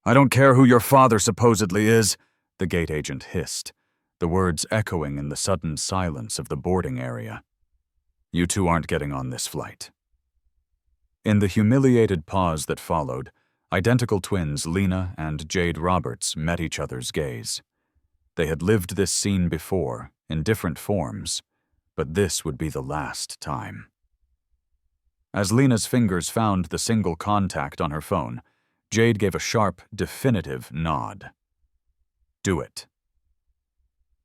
"I don't care who your father supposedly is," the gate agent hissed, the words echoing in the sudden silence of the boarding area. "You two aren't getting on this flight." In the humiliated pause that followed, identical twins Lena and Jade Roberts met each other's gaze. They had lived this scene before, in different forms, but this would be the last time. As Lena's fingers found the single contact on her phone, Jade gave a sharp, definitive nod. "Do it."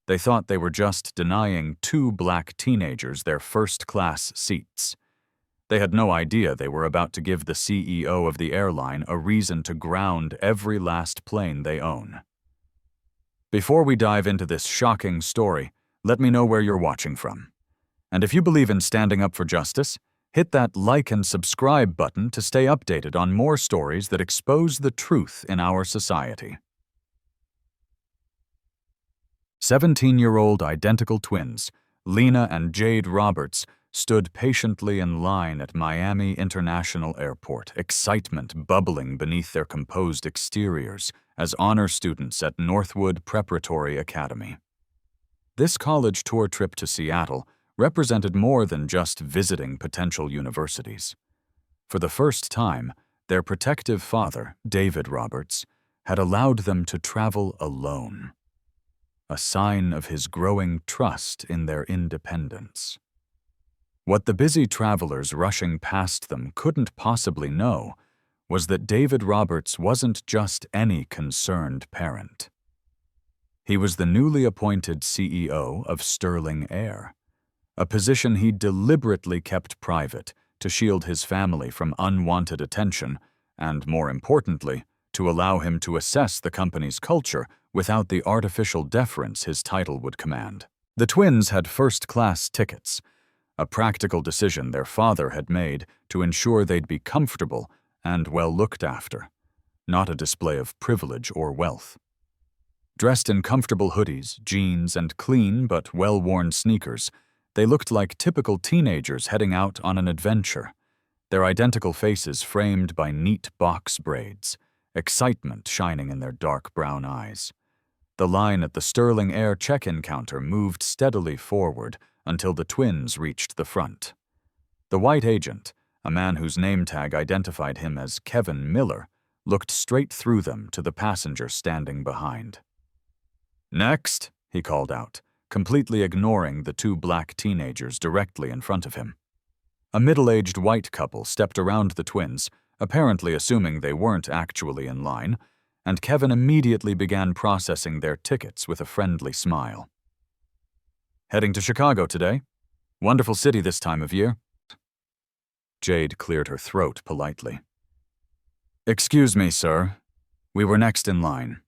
They thought they were just denying two black teenagers their first-class seats. They had no idea they were about to give the CEO of the airline a reason to ground every last plane they own. Before we dive into this shocking story, let me know where you're watching from. And if you believe in standing up for justice, hit that like and subscribe button to stay updated on more stories that expose the truth in our society. 17-year-old identical twins, Lena and Jade Roberts, stood patiently in line at Miami International Airport, excitement bubbling beneath their composed exteriors as honor students at Northwood Preparatory Academy. This college tour trip to Seattle represented more than just visiting potential universities. For the first time, their protective father, David Roberts, had allowed them to travel alone, a sign of his growing trust in their independence. What the busy travelers rushing past them couldn't possibly know was that David Roberts wasn't just any concerned parent. He was the newly appointed CEO of Sterling Air, a position he deliberately kept private to shield his family from unwanted attention and, more importantly, to allow him to assess the company's culture without the artificial deference his title would command. The twins had first-class tickets, a practical decision their father had made to ensure they'd be comfortable and well looked after, not a display of privilege or wealth. Dressed in comfortable hoodies, jeans, and clean but well-worn sneakers, they looked like typical teenagers heading out on an adventure, their identical faces framed by neat box braids, excitement shining in their dark brown eyes. The line at the Sterling Air check-in counter moved steadily forward until the twins reached the front. The white agent, a man whose name tag identified him as Kevin Miller, looked straight through them to the passenger standing behind. "Next," he called out, completely ignoring the two black teenagers directly in front of him. A middle-aged white couple stepped around the twins, apparently assuming they weren't actually in line, and Kevin immediately began processing their tickets with a friendly smile. "Heading to Chicago today? Wonderful city this time of year." Jade cleared her throat politely. "Excuse me, sir. We were next in line."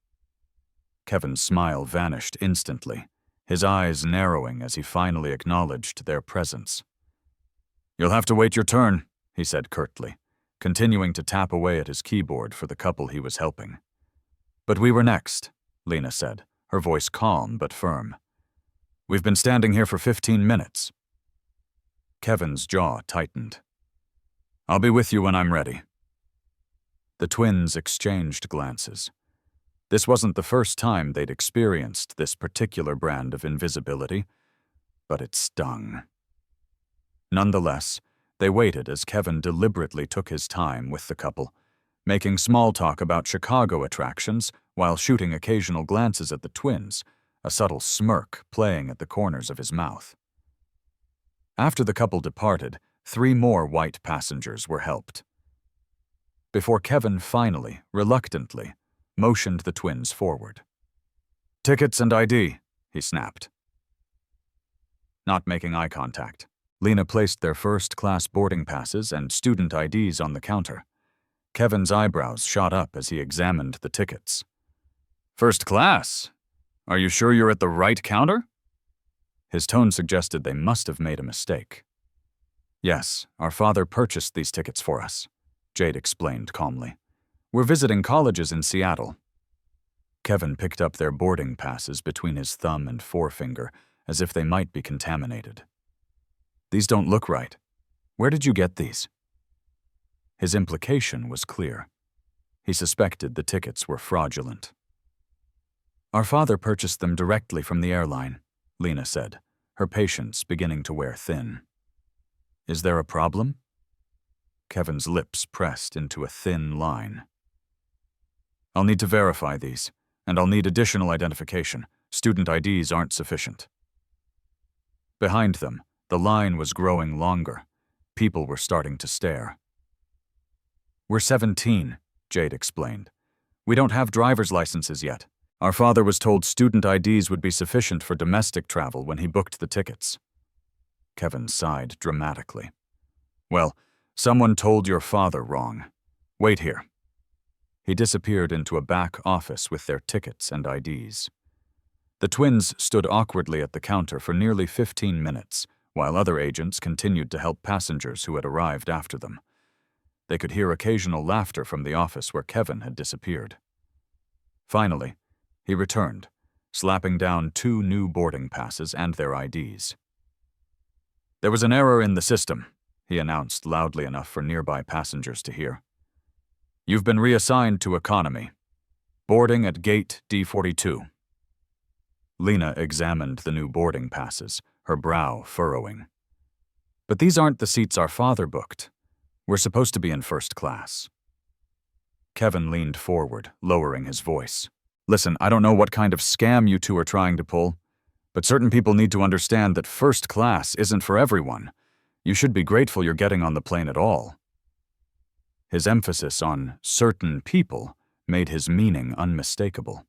Kevin's smile vanished instantly, his eyes narrowing as he finally acknowledged their presence. "You'll have to wait your turn," he said curtly, continuing to tap away at his keyboard for the couple he was helping. "But we were next," Lena said, her voice calm but firm. "We've been standing here for 15 minutes. Kevin's jaw tightened. "I'll be with you when I'm ready." The twins exchanged glances. This wasn't the first time they'd experienced this particular brand of invisibility, but it stung. Nonetheless, they waited as Kevin deliberately took his time with the couple, making small talk about Chicago attractions while shooting occasional glances at the twins, a subtle smirk playing at the corners of his mouth. After the couple departed, 3 more white passengers were helped, before Kevin finally, reluctantly, motioned the twins forward. "Tickets and ID," he snapped. Not making eye contact, Lena placed their first-class boarding passes and student IDs on the counter. Kevin's eyebrows shot up as he examined the tickets. "First class? Are you sure you're at the right counter?" His tone suggested they must have made a mistake. "Yes, our father purchased these tickets for us," Jade explained calmly. "We're visiting colleges in Seattle." Kevin picked up their boarding passes between his thumb and forefinger as if they might be contaminated. "These don't look right. Where did you get these?" His implication was clear. He suspected the tickets were fraudulent. "Our father purchased them directly from the airline," Lena said, her patience beginning to wear thin. "Is there a problem?" Kevin's lips pressed into a thin line. "I'll need to verify these, and I'll need additional identification. Student IDs aren't sufficient." Behind them, the line was growing longer. People were starting to stare. "We're 17, Jade explained. "We don't have driver's licenses yet. Our father was told student IDs would be sufficient for domestic travel when he booked the tickets." Kevin sighed dramatically. "Well, someone told your father wrong. Wait here." He disappeared into a back office with their tickets and IDs. The twins stood awkwardly at the counter for nearly 15 minutes, while other agents continued to help passengers who had arrived after them. They could hear occasional laughter from the office where Kevin had disappeared. Finally, he returned, slapping down 2 new boarding passes and their IDs. "There was an error in the system," he announced loudly enough for nearby passengers to hear. "You've been reassigned to economy. Boarding at gate D42. Lena examined the new boarding passes, her brow furrowing. "But these aren't the seats our father booked. We're supposed to be in first class." Kevin leaned forward, lowering his voice. "Listen, I don't know what kind of scam you two are trying to pull, but certain people need to understand that first class isn't for everyone. You should be grateful you're getting on the plane at all." His emphasis on certain people made his meaning unmistakable.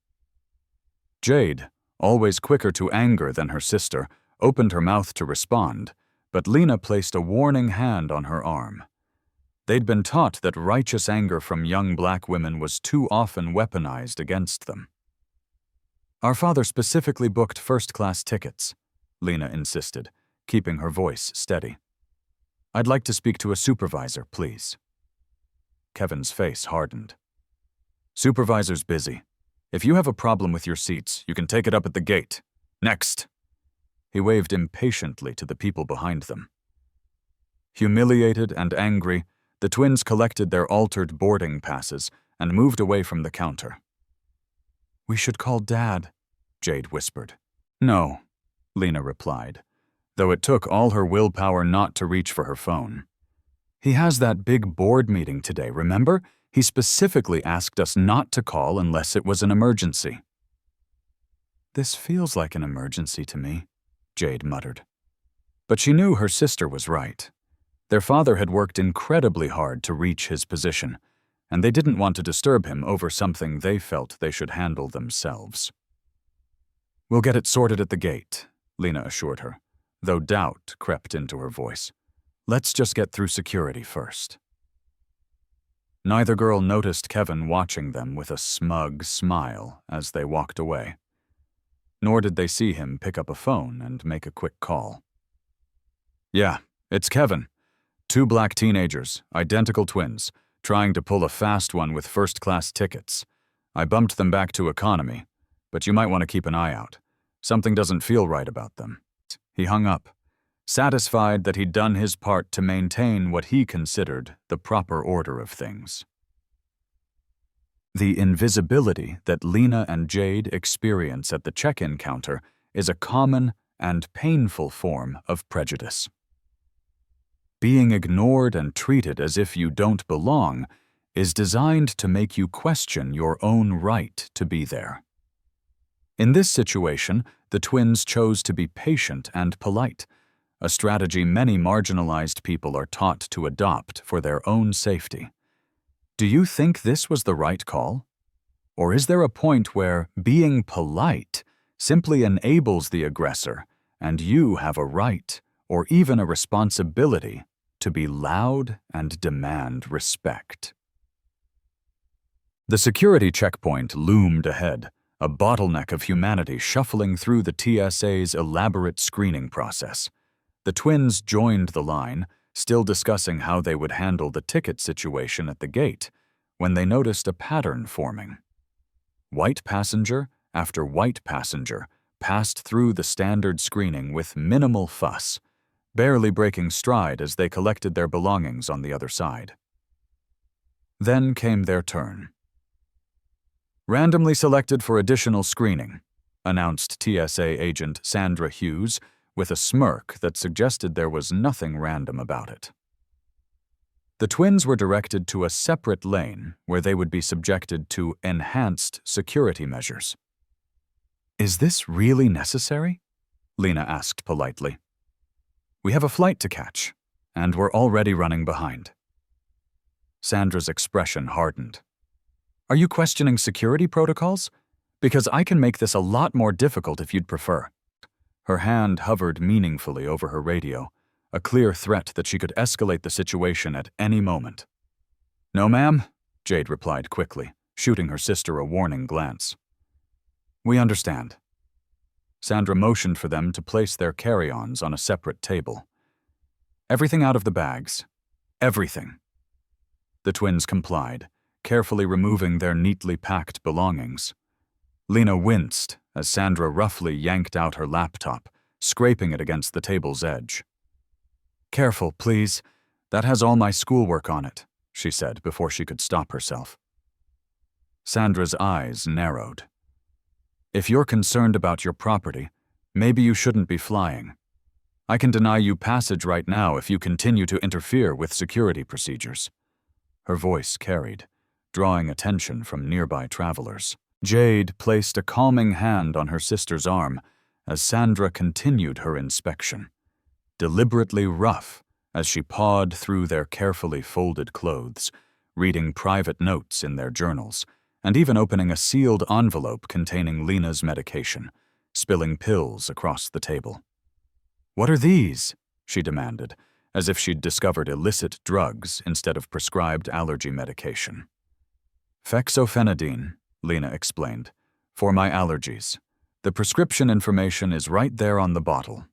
Jade, always quicker to anger than her sister, opened her mouth to respond, but Lena placed a warning hand on her arm. They'd been taught that righteous anger from young black women was too often weaponized against them. "Our father specifically booked first-class tickets," Lena insisted, keeping her voice steady. "I'd like to speak to a supervisor, please." Kevin's face hardened. "Supervisor's busy. If you have a problem with your seats, you can take it up at the gate. Next." He waved impatiently to the people behind them. Humiliated and angry, the twins collected their altered boarding passes and moved away from the counter. "We should call Dad," Jade whispered. "No," Lena replied, though it took all her willpower not to reach for her phone. "He has that big board meeting today, remember? He specifically asked us not to call unless it was an emergency." "This feels like an emergency to me," Jade muttered. But she knew her sister was right. Their father had worked incredibly hard to reach his position, and they didn't want to disturb him over something they felt they should handle themselves. "We'll get it sorted at the gate," Lena assured her, though doubt crept into her voice. "Let's just get through security first." Neither girl noticed Kevin watching them with a smug smile as they walked away. Nor did they see him pick up a phone and make a quick call. "Yeah, it's Kevin. 2 black teenagers, identical twins, trying to pull a fast one with first-class tickets. I bumped them back to economy, but you might want to keep an eye out. Something doesn't feel right about them." He hung up, satisfied that he'd done his part to maintain what he considered the proper order of things. The invisibility that Lena and Jade experience at the check-in counter is a common and painful form of prejudice. Being ignored and treated as if you don't belong is designed to make you question your own right to be there. In this situation, the twins chose to be patient and polite, a strategy many marginalized people are taught to adopt for their own safety. Do you think this was the right call? Or is there a point where being polite simply enables the aggressor, and you have a right, or even a responsibility, to be loud and demand respect? The security checkpoint loomed ahead, a bottleneck of humanity shuffling through the TSA's elaborate screening process. The twins joined the line, still discussing how they would handle the ticket situation at the gate, when they noticed a pattern forming. White passenger after white passenger passed through the standard screening with minimal fuss, barely breaking stride as they collected their belongings on the other side. Then came their turn. Randomly selected for additional screening, announced TSA agent Sandra Hughes with a smirk that suggested there was nothing random about it. The twins were directed to a separate lane where they would be subjected to enhanced security measures. "Is this really necessary?" Lena asked politely. "We have a flight to catch, and we're already running behind." Sandra's expression hardened. "Are you questioning security protocols? Because I can make this a lot more difficult if you'd prefer." Her hand hovered meaningfully over her radio, a clear threat that she could escalate the situation at any moment. "No, ma'am," Jade replied quickly, shooting her sister a warning glance. "We understand." Sandra motioned for them to place their carry-ons on a separate table. "Everything out of the bags. Everything." The twins complied, carefully removing their neatly packed belongings. Lena winced as Sandra roughly yanked out her laptop, scraping it against the table's edge. "Careful, please. That has all my schoolwork on it," she said before she could stop herself. Sandra's eyes narrowed. "If you're concerned about your property, maybe you shouldn't be flying. I can deny you passage right now if you continue to interfere with security procedures." Her voice carried, drawing attention from nearby travelers. Jade placed a calming hand on her sister's arm as Sandra continued her inspection, deliberately rough as she pawed through their carefully folded clothes, reading private notes in their journals, and even opening a sealed envelope containing Lena's medication, spilling pills across the table. "What are these?" she demanded, as if she'd discovered illicit drugs instead of prescribed allergy medication. "Fexofenadine," Lena explained, "for my allergies. The prescription information is right there on the bottle."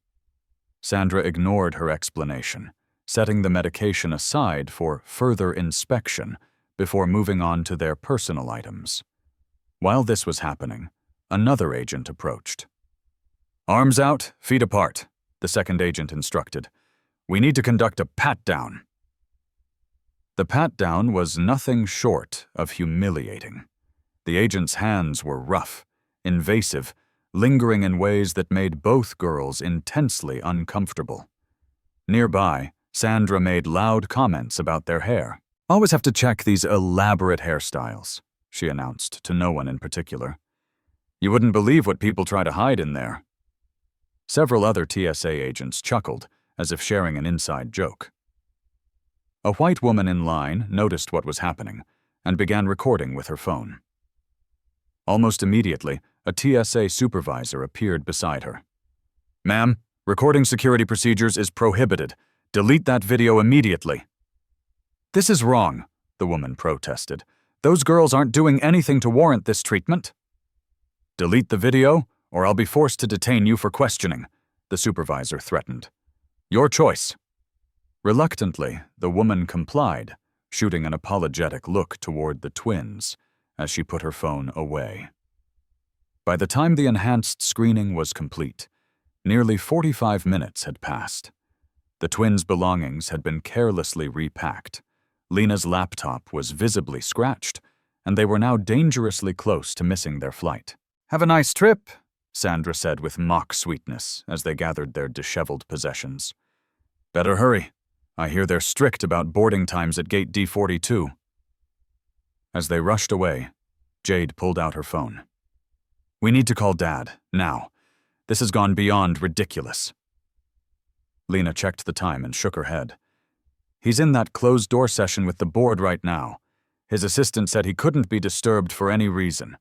Sandra ignored her explanation, setting the medication aside for further inspection before moving on to their personal items. While this was happening, another agent approached. "Arms out, feet apart," the second agent instructed. "We need to conduct a pat-down." The pat-down was nothing short of humiliating. The agent's hands were rough, invasive, lingering in ways that made both girls intensely uncomfortable. Nearby, Sandra made loud comments about their hair. "Always have to check these elaborate hairstyles," she announced to no one in particular. "You wouldn't believe what people try to hide in there." Several other TSA agents chuckled, as if sharing an inside joke. A white woman in line noticed what was happening and began recording with her phone. Almost immediately, a TSA supervisor appeared beside her. "Ma'am, recording security procedures is prohibited. Delete that video immediately." "This is wrong," the woman protested. "Those girls aren't doing anything to warrant this treatment." "Delete the video, or I'll be forced to detain you for questioning," the supervisor threatened. "Your choice." Reluctantly, the woman complied, shooting an apologetic look toward the twins as she put her phone away. By the time the enhanced screening was complete, nearly 45 minutes had passed. The twins' belongings had been carelessly repacked. Lena's laptop was visibly scratched, and they were now dangerously close to missing their flight. "Have a nice trip," Sandra said with mock sweetness as they gathered their disheveled possessions. "Better hurry. I hear they're strict about boarding times at gate D42. As they rushed away, Jade pulled out her phone. "We need to call Dad, now. This has gone beyond ridiculous." Lena checked the time and shook her head. "He's in that closed-door session with the board right now. His assistant said he couldn't be disturbed for any reason.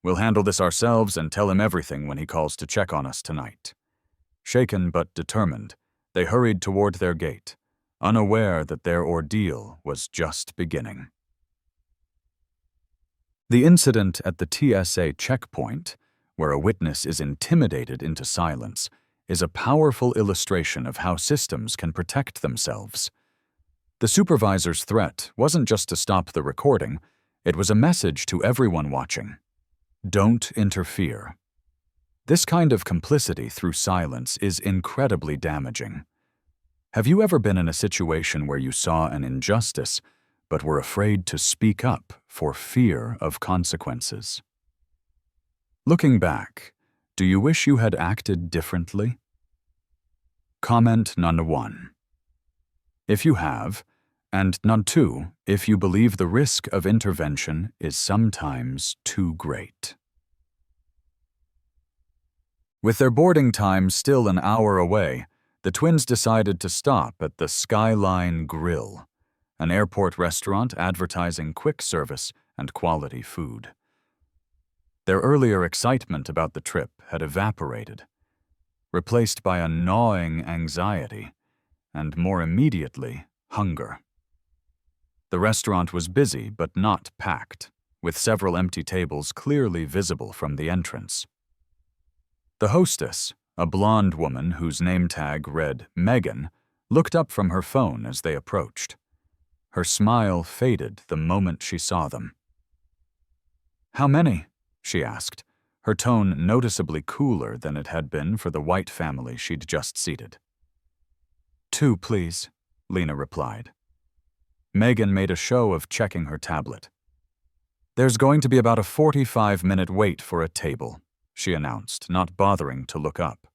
We'll handle this ourselves and tell him everything when he calls to check on us tonight." Shaken but determined, they hurried toward their gate, unaware that their ordeal was just beginning. The incident at the TSA checkpoint, where a witness is intimidated into silence, is a powerful illustration of how systems can protect themselves. The supervisor's threat wasn't just to stop the recording, it was a message to everyone watching. Don't interfere. This kind of complicity through silence is incredibly damaging. Have you ever been in a situation where you saw an injustice, but were afraid to speak up for fear of consequences. Looking back, do you wish you had acted differently? Comment none 1. If you have, and none 2 if you believe the risk of intervention is sometimes too great. With their boarding time still an hour away, the twins decided to stop at the Skyline Grill, an airport restaurant advertising quick service and quality food. Their earlier excitement about the trip had evaporated, replaced by a gnawing anxiety, and more immediately, hunger. The restaurant was busy but not packed, with several empty tables clearly visible from the entrance. The hostess, a blonde woman whose name tag read Megan, looked up from her phone as they approached. Her smile faded the moment she saw them. "How many?" she asked, her tone noticeably cooler than it had been for the white family she'd just seated. "2, please," Lena replied. Megan made a show of checking her tablet. "There's going to be about a 45-minute wait for a table," she announced, not bothering to look up.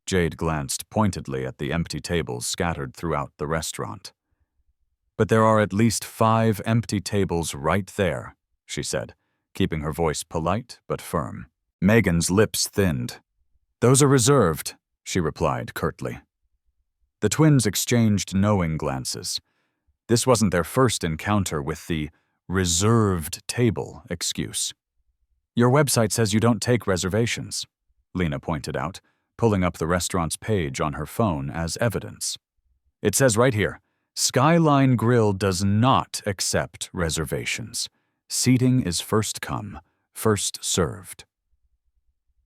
Jade glanced pointedly at the empty tables scattered throughout the restaurant. "But there are at least 5 empty tables right there," she said, keeping her voice polite but firm. Megan's lips thinned. "Those are reserved," she replied curtly. The twins exchanged knowing glances. This wasn't their first encounter with the reserved table excuse. "Your website says you don't take reservations," Lena pointed out, pulling up the restaurant's page on her phone as evidence. "It says right here, Skyline Grill does not accept reservations. Seating is first come, first served."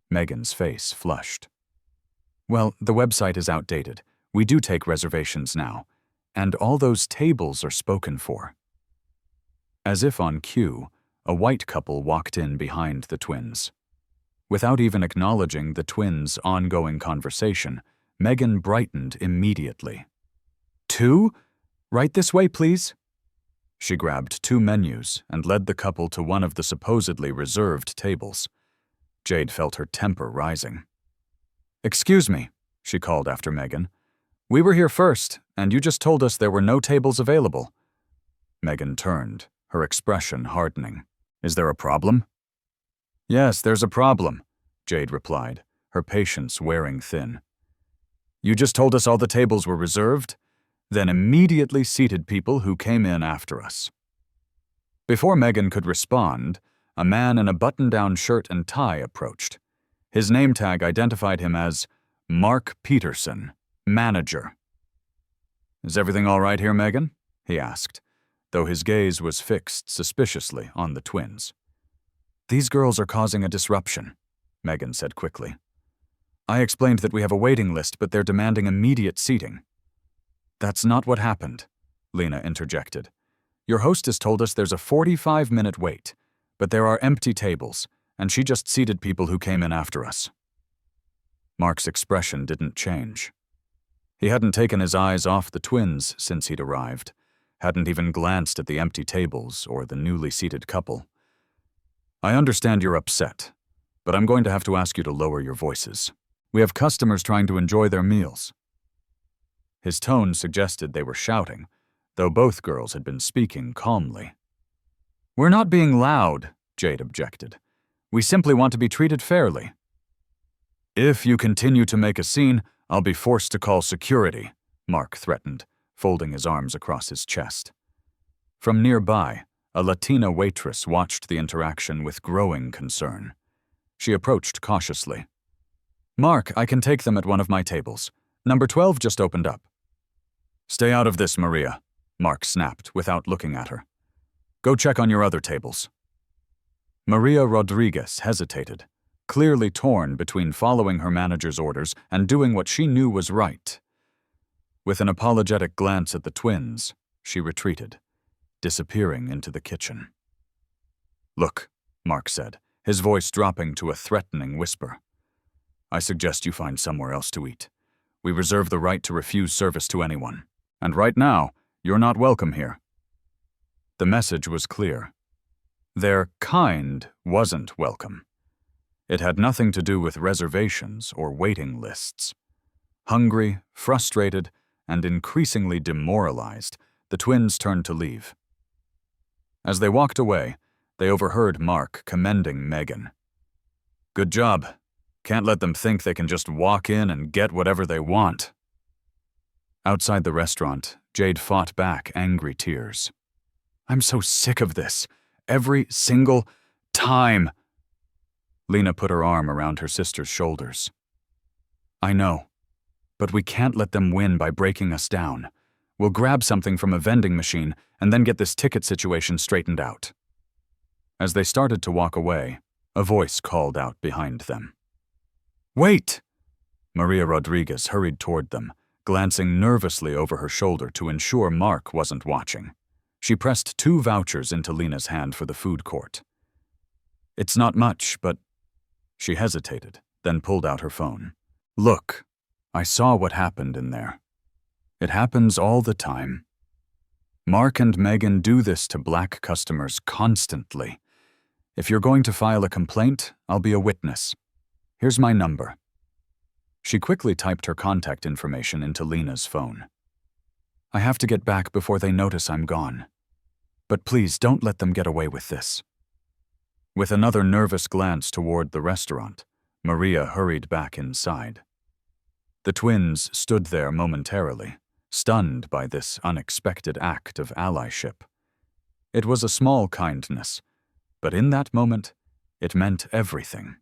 Megan's face flushed. "Well, the website is outdated. We do take reservations now, and all those tables are spoken for." As if on cue, a white couple walked in behind the twins. Without even acknowledging the twins' ongoing conversation, Megan brightened immediately. "2? Right this way, please." She grabbed 2 menus and led the couple to one of the supposedly reserved tables. Jade felt her temper rising. "Excuse me," she called after Megan. "We were here first, and you just told us there were no tables available." Megan turned, her expression hardening. "Is there a problem?" "Yes, there's a problem," Jade replied, her patience wearing thin. "You just told us all the tables were reserved, then immediately seated people who came in after us." Before Megan could respond, a man in a button-down shirt and tie approached. His name tag identified him as Mark Peterson, manager. "Is everything all right here, Megan?" he asked, though his gaze was fixed suspiciously on the twins. "These girls are causing a disruption," Megan said quickly. "I explained that we have a waiting list, but they're demanding immediate seating." "That's not what happened," Lena interjected. "Your hostess told us there's a 45-minute wait, but there are empty tables, and she just seated people who came in after us." Mark's expression didn't change. He hadn't taken his eyes off the twins since he'd arrived, hadn't even glanced at the empty tables or the newly seated couple. "I understand you're upset, but I'm going to have to ask you to lower your voices. We have customers trying to enjoy their meals." His tone suggested they were shouting, though both girls had been speaking calmly. "We're not being loud," Jade objected. "We simply want to be treated fairly." "If you continue to make a scene, I'll be forced to call security," Mark threatened, folding his arms across his chest. From nearby, a Latina waitress watched the interaction with growing concern. She approached cautiously. "Mark, I can take them at one of my tables. Number 12 just opened up." "Stay out of this, Maria," Mark snapped without looking at her. "Go check on your other tables." Maria Rodriguez hesitated, clearly torn between following her manager's orders and doing what she knew was right. With an apologetic glance at the twins, she retreated, disappearing into the kitchen. "Look," Mark said, his voice dropping to a threatening whisper. "I suggest you find somewhere else to eat. We reserve the right to refuse service to anyone. And right now, you're not welcome here." The message was clear. Their kind wasn't welcome. It had nothing to do with reservations or waiting lists. Hungry, frustrated, and increasingly demoralized, the twins turned to leave. As they walked away, they overheard Mark commending Megan. "Good job. Can't let them think they can just walk in and get whatever they want." Outside the restaurant, Jade fought back angry tears. "I'm so sick of this. Every single time." Lena put her arm around her sister's shoulders. "I know, but we can't let them win by breaking us down. We'll grab something from a vending machine and then get this ticket situation straightened out." As they started to walk away, a voice called out behind them. "Wait!" Maria Rodriguez hurried toward them, glancing nervously over her shoulder to ensure Mark wasn't watching. She pressed 2 vouchers into Lena's hand for the food court. "It's not much, but—" She hesitated, then pulled out her phone. "Look, I saw what happened in there. It happens all the time. Mark and Megan do this to black customers constantly. If you're going to file a complaint, I'll be a witness. Here's my number." She quickly typed her contact information into Lena's phone. "I have to get back before they notice I'm gone. But please don't let them get away with this." With another nervous glance toward the restaurant, Maria hurried back inside. The twins stood there momentarily, stunned by this unexpected act of allyship. It was a small kindness, but in that moment, it meant everything.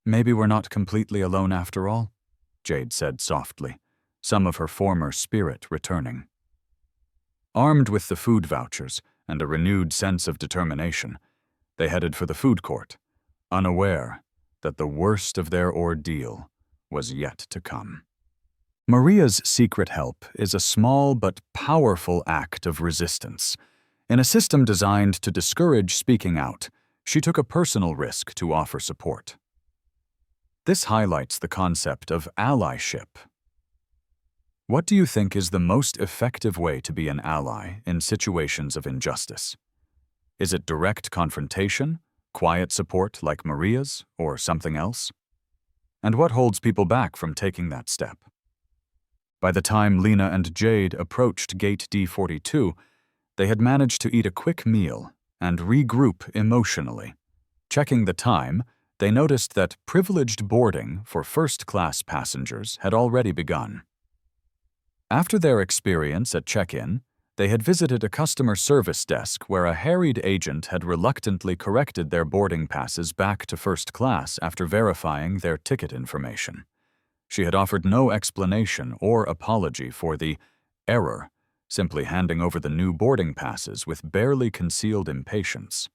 "Maybe we're not completely alone after all," Jade said softly, some of her former spirit returning. Armed with the food vouchers and a renewed sense of determination, they headed for the food court, unaware that the worst of their ordeal was yet to come. Maria's secret help is a small but powerful act of resistance. In a system designed to discourage speaking out, she took a personal risk to offer support. This highlights the concept of allyship. What do you think is the most effective way to be an ally in situations of injustice? Is it direct confrontation, quiet support like Maria's, or something else? And what holds people back from taking that step? By the time Lena and Jade approached Gate D42, they had managed to eat a quick meal and regroup emotionally. Checking the time, they noticed that privileged boarding for first-class passengers had already begun. After their experience at check-in, they had visited a customer service desk where a harried agent had reluctantly corrected their boarding passes back to first class after verifying their ticket information. She had offered no explanation or apology for the error, simply handing over the new boarding passes with barely concealed impatience.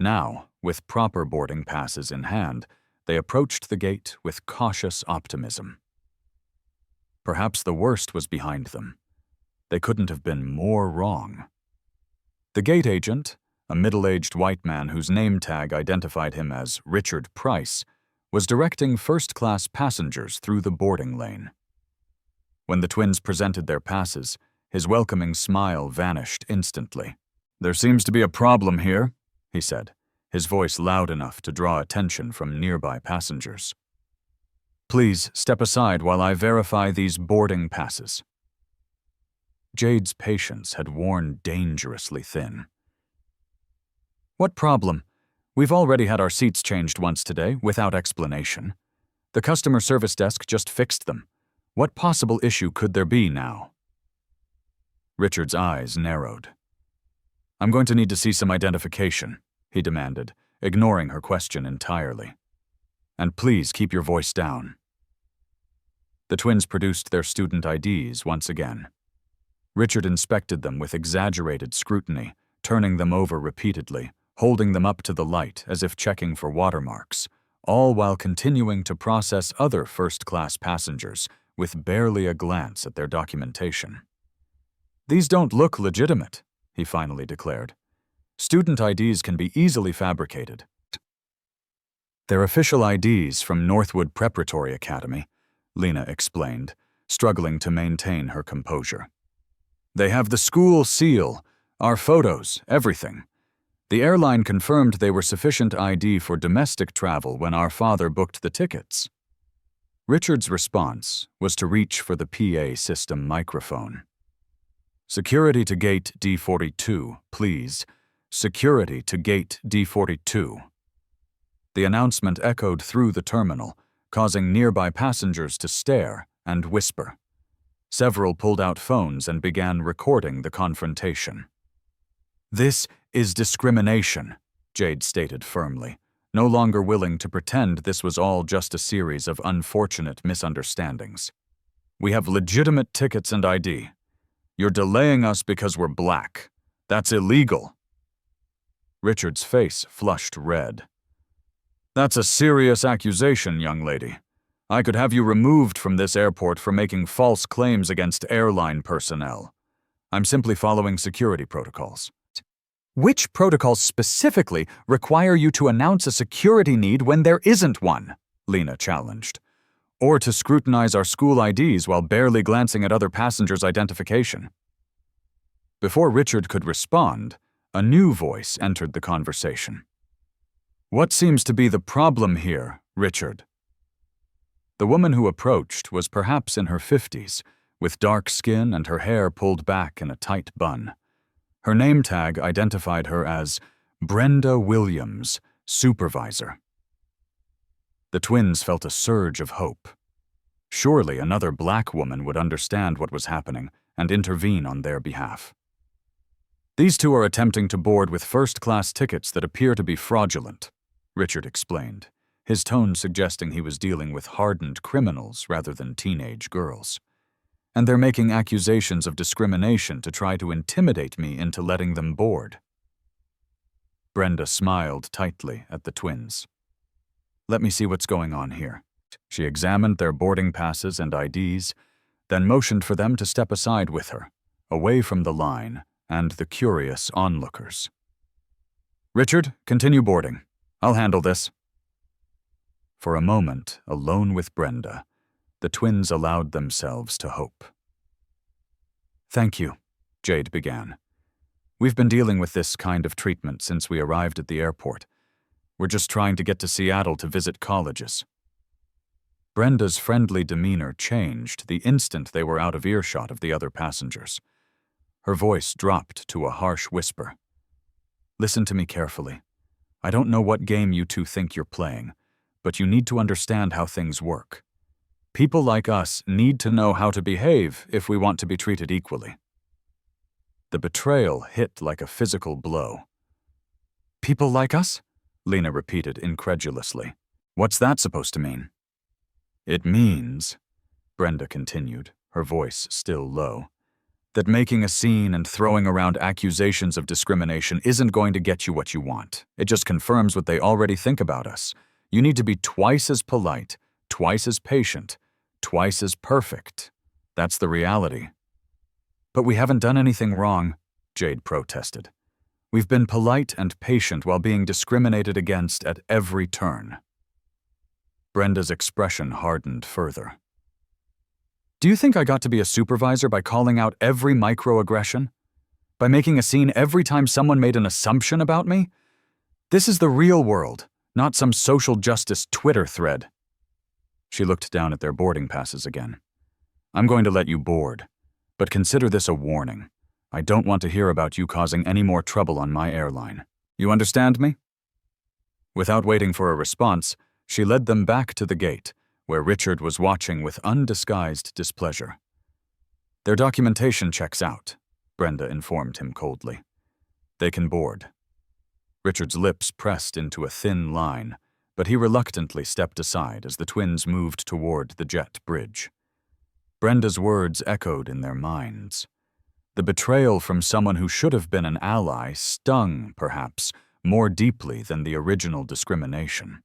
Now, with proper boarding passes in hand, they approached the gate with cautious optimism. Perhaps the worst was behind them. They couldn't have been more wrong. The gate agent, a middle-aged white man whose name tag identified him as Richard Price, was directing first-class passengers through the boarding lane. When the twins presented their passes, his welcoming smile vanished instantly. "There seems to be a problem here," he said, his voice loud enough to draw attention from nearby passengers. "Please step aside while I verify these boarding passes." Jade's patience had worn dangerously thin. "What problem? We've already had our seats changed once today, without explanation. The customer service desk just fixed them. What possible issue could there be now?" Richard's eyes narrowed. "I'm going to need to see some identification," he demanded, ignoring her question entirely. "And please keep your voice down." The twins produced their student IDs once again. Richard inspected them with exaggerated scrutiny, turning them over repeatedly, holding them up to the light as if checking for watermarks, all while continuing to process other first-class passengers with barely a glance at their documentation. "These don't look legitimate," he finally declared. "Student IDs can be easily fabricated." "They're official IDs from Northwood Preparatory Academy," Lena explained, struggling to maintain her composure. "They have the school seal, Our photos, everything. The airline confirmed they were sufficient ID for domestic travel when our father booked the tickets. Richard's response was to reach for the PA system microphone. Security to gate D42, please. Security to gate D42. The announcement echoed through the terminal, causing nearby passengers to stare and whisper. Several pulled out phones and began recording the confrontation. "This is discrimination," Jade stated firmly, no longer willing to pretend this was all just a series of unfortunate misunderstandings. "We have legitimate tickets and ID. You're delaying us because we're black. That's illegal." Richard's face flushed red. "That's a serious accusation, young lady. I could have you removed from this airport for making false claims against airline personnel. I'm simply following security protocols." "Which protocols specifically require you to announce a security need when there isn't one?" Lena challenged. "Or to scrutinize our school IDs while barely glancing at other passengers' identification?" Before Richard could respond, a new voice entered the conversation. "What seems to be the problem here, Richard?" The woman who approached was perhaps in her 50s, with dark skin and her hair pulled back in a tight bun. Her name tag identified her as Brenda Williams, supervisor. The twins felt a surge of hope. Surely another black woman would understand what was happening and intervene on their behalf. "These two are attempting to board with first-class tickets that appear to be fraudulent," Richard explained, his tone suggesting he was dealing with hardened criminals rather than teenage girls. "And they're making accusations of discrimination to try to intimidate me into letting them board." Brenda smiled tightly at the twins. "Let me see what's going on here." She examined their boarding passes and IDs, then motioned for them to step aside with her, away from the line and the curious onlookers. "Richard, continue boarding. I'll handle this." For a moment, alone with Brenda, the twins allowed themselves to hope. "Thank you," Jade began. "We've been dealing with this kind of treatment since we arrived at the airport. We're just trying to get to Seattle to visit colleges." Brenda's friendly demeanor changed the instant they were out of earshot of the other passengers. Her voice dropped to a harsh whisper. "Listen to me carefully. I don't know what game you two think you're playing, but you need to understand how things work. People like us need to know how to behave if we want to be treated equally." The betrayal hit like a physical blow. "People like us?" Lena repeated incredulously. "What's that supposed to mean?" "It means," Brenda continued, her voice still low, "that making a scene and throwing around accusations of discrimination isn't going to get you what you want. It just confirms what they already think about us. You need to be twice as polite, twice as patient, twice as perfect. That's the reality." "But we haven't done anything wrong," Jade protested. "We've been polite and patient while being discriminated against at every turn." Brenda's expression hardened further. "Do you think I got to be a supervisor by calling out every microaggression? By making a scene every time someone made an assumption about me? This is the real world, not some social justice Twitter thread." She looked down at their boarding passes again. "I'm going to let you board, but consider this a warning. I don't want to hear about you causing any more trouble on my airline. You understand me?" Without waiting for a response, she led them back to the gate, where Richard was watching with undisguised displeasure. "Their documentation checks out," Brenda informed him coldly. "They can board." Richard's lips pressed into a thin line, but he reluctantly stepped aside as the twins moved toward the jet bridge. Brenda's words echoed in their minds. The betrayal from someone who should have been an ally stung, perhaps, more deeply than the original discrimination.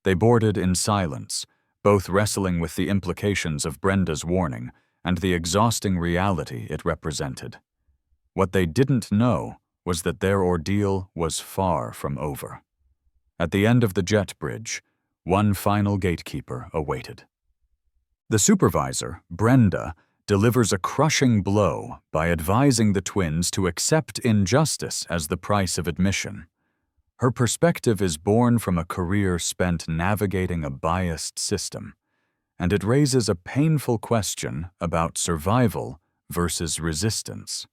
They boarded in silence, both wrestling with the implications of Brenda's warning and the exhausting reality it represented. What they didn't know was that their ordeal was far from over. At the end of the jet bridge, one final gatekeeper awaited. The supervisor, Brenda, delivers a crushing blow by advising the twins to accept injustice as the price of admission. Her perspective is born from a career spent navigating a biased system, and it raises a painful question about survival versus resistance.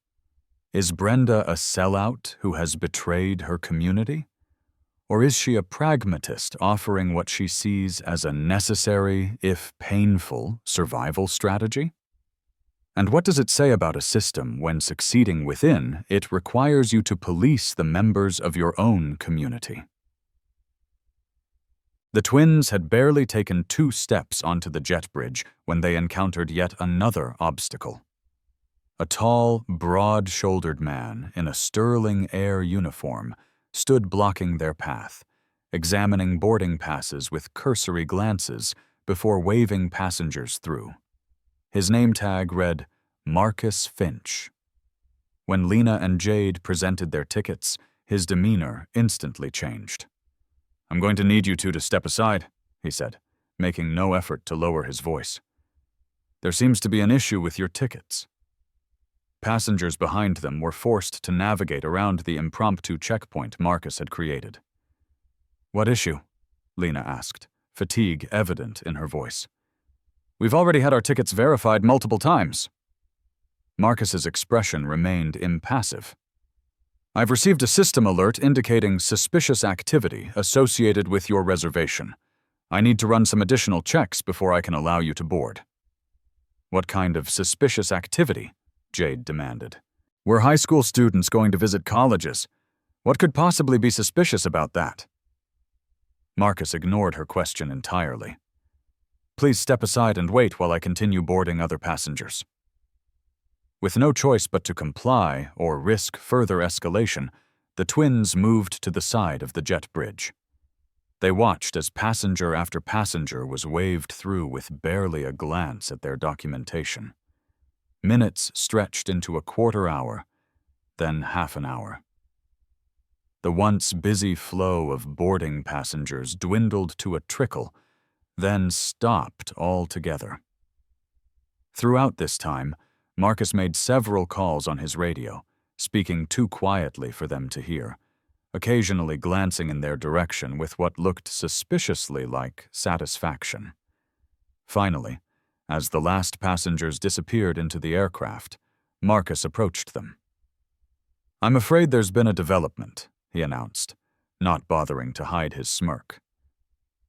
Is Brenda a sellout who has betrayed her community? Or is she a pragmatist offering what she sees as a necessary, if painful, survival strategy? And what does it say about a system when succeeding within it requires you to police the members of your own community? The twins had barely taken 2 steps onto the jet bridge when they encountered yet another obstacle. A tall, broad-shouldered man in a Sterling Air uniform stood blocking their path, examining boarding passes with cursory glances before waving passengers through. His name tag read, Marcus Finch. When Lena and Jade presented their tickets, his demeanor instantly changed. "I'm going to need you two to step aside," he said, making no effort to lower his voice. "There seems to be an issue with your tickets." Passengers behind them were forced to navigate around the impromptu checkpoint Marcus had created. "What issue?" Lena asked, fatigue evident in her voice. "We've already had our tickets verified multiple times." Marcus's expression remained impassive. "I've received a system alert indicating suspicious activity associated with your reservation. I need to run some additional checks before I can allow you to board." "What kind of suspicious activity?" Jade demanded. "We're high school students going to visit colleges. What could possibly be suspicious about that?" Marcus ignored her question entirely. "Please step aside and wait while I continue boarding other passengers." With no choice but to comply or risk further escalation, the twins moved to the side of the jet bridge. They watched as passenger after passenger was waved through with barely a glance at their documentation. Minutes stretched into a quarter hour, then half an hour. The once busy flow of boarding passengers dwindled to a trickle, then stopped altogether. Throughout this time, Marcus made several calls on his radio, speaking too quietly for them to hear, occasionally glancing in their direction with what looked suspiciously like satisfaction. Finally, as the last passengers disappeared into the aircraft, Marcus approached them. "I'm afraid there's been a development," he announced, not bothering to hide his smirk.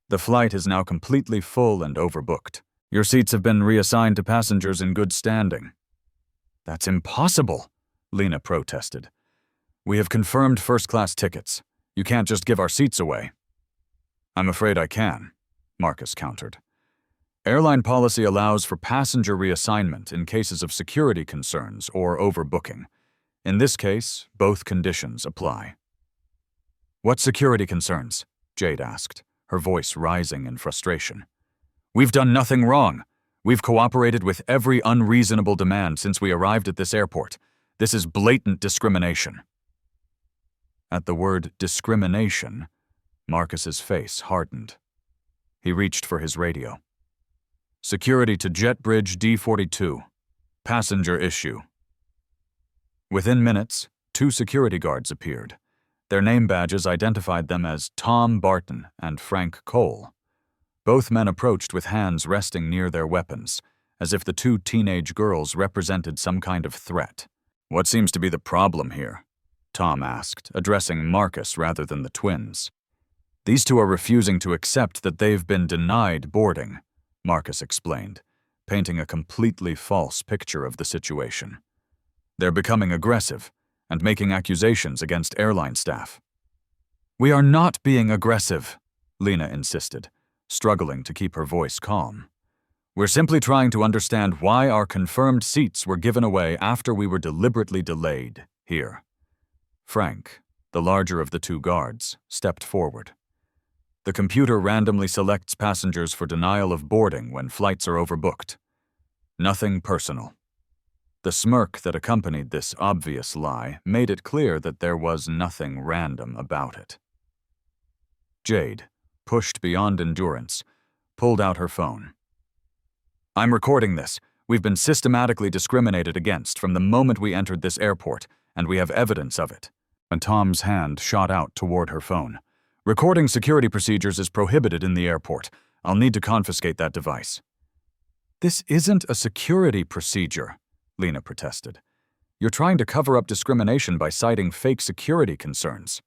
"The flight is now completely full and overbooked. Your seats have been reassigned to passengers in good standing." "That's impossible," Lena protested. "We have confirmed first-class tickets. You can't just give our seats away." "I'm afraid I can," Marcus countered. "Airline policy allows for passenger reassignment in cases of security concerns or overbooking. In this case, both conditions apply." "What security concerns?" Jade asked, her voice rising in frustration. "We've done nothing wrong. We've cooperated with every unreasonable demand since we arrived at this airport. This is blatant discrimination." At the word discrimination, Marcus's face hardened. He reached for his radio. "Security to Jet Bridge D42. Passenger issue." Within minutes, 2 security guards appeared. Their name badges identified them as Tom Barton and Frank Cole. Both men approached with hands resting near their weapons, as if the 2 teenage girls represented some kind of threat. "What seems to be the problem here?" Tom asked, addressing Marcus rather than the twins. "These 2 are refusing to accept that they've been denied boarding," Marcus explained, painting a completely false picture of the situation. "They're becoming aggressive and making accusations against airline staff." "We are not being aggressive," Lena insisted, struggling to keep her voice calm. "We're simply trying to understand why our confirmed seats were given away after we were deliberately delayed here." Frank, the larger of the 2 guards, stepped forward. "The computer randomly selects passengers for denial of boarding when flights are overbooked. Nothing personal." The smirk that accompanied this obvious lie made it clear that there was nothing random about it. Jade, pushed beyond endurance, pulled out her phone. "I'm recording this. We've been systematically discriminated against from the moment we entered this airport, and we have evidence of it." And Tom's hand shot out toward her phone. "Recording security procedures is prohibited in the airport. I'll need to confiscate that device." "This isn't a security procedure," Lena protested. "You're trying to cover up discrimination by citing fake security concerns."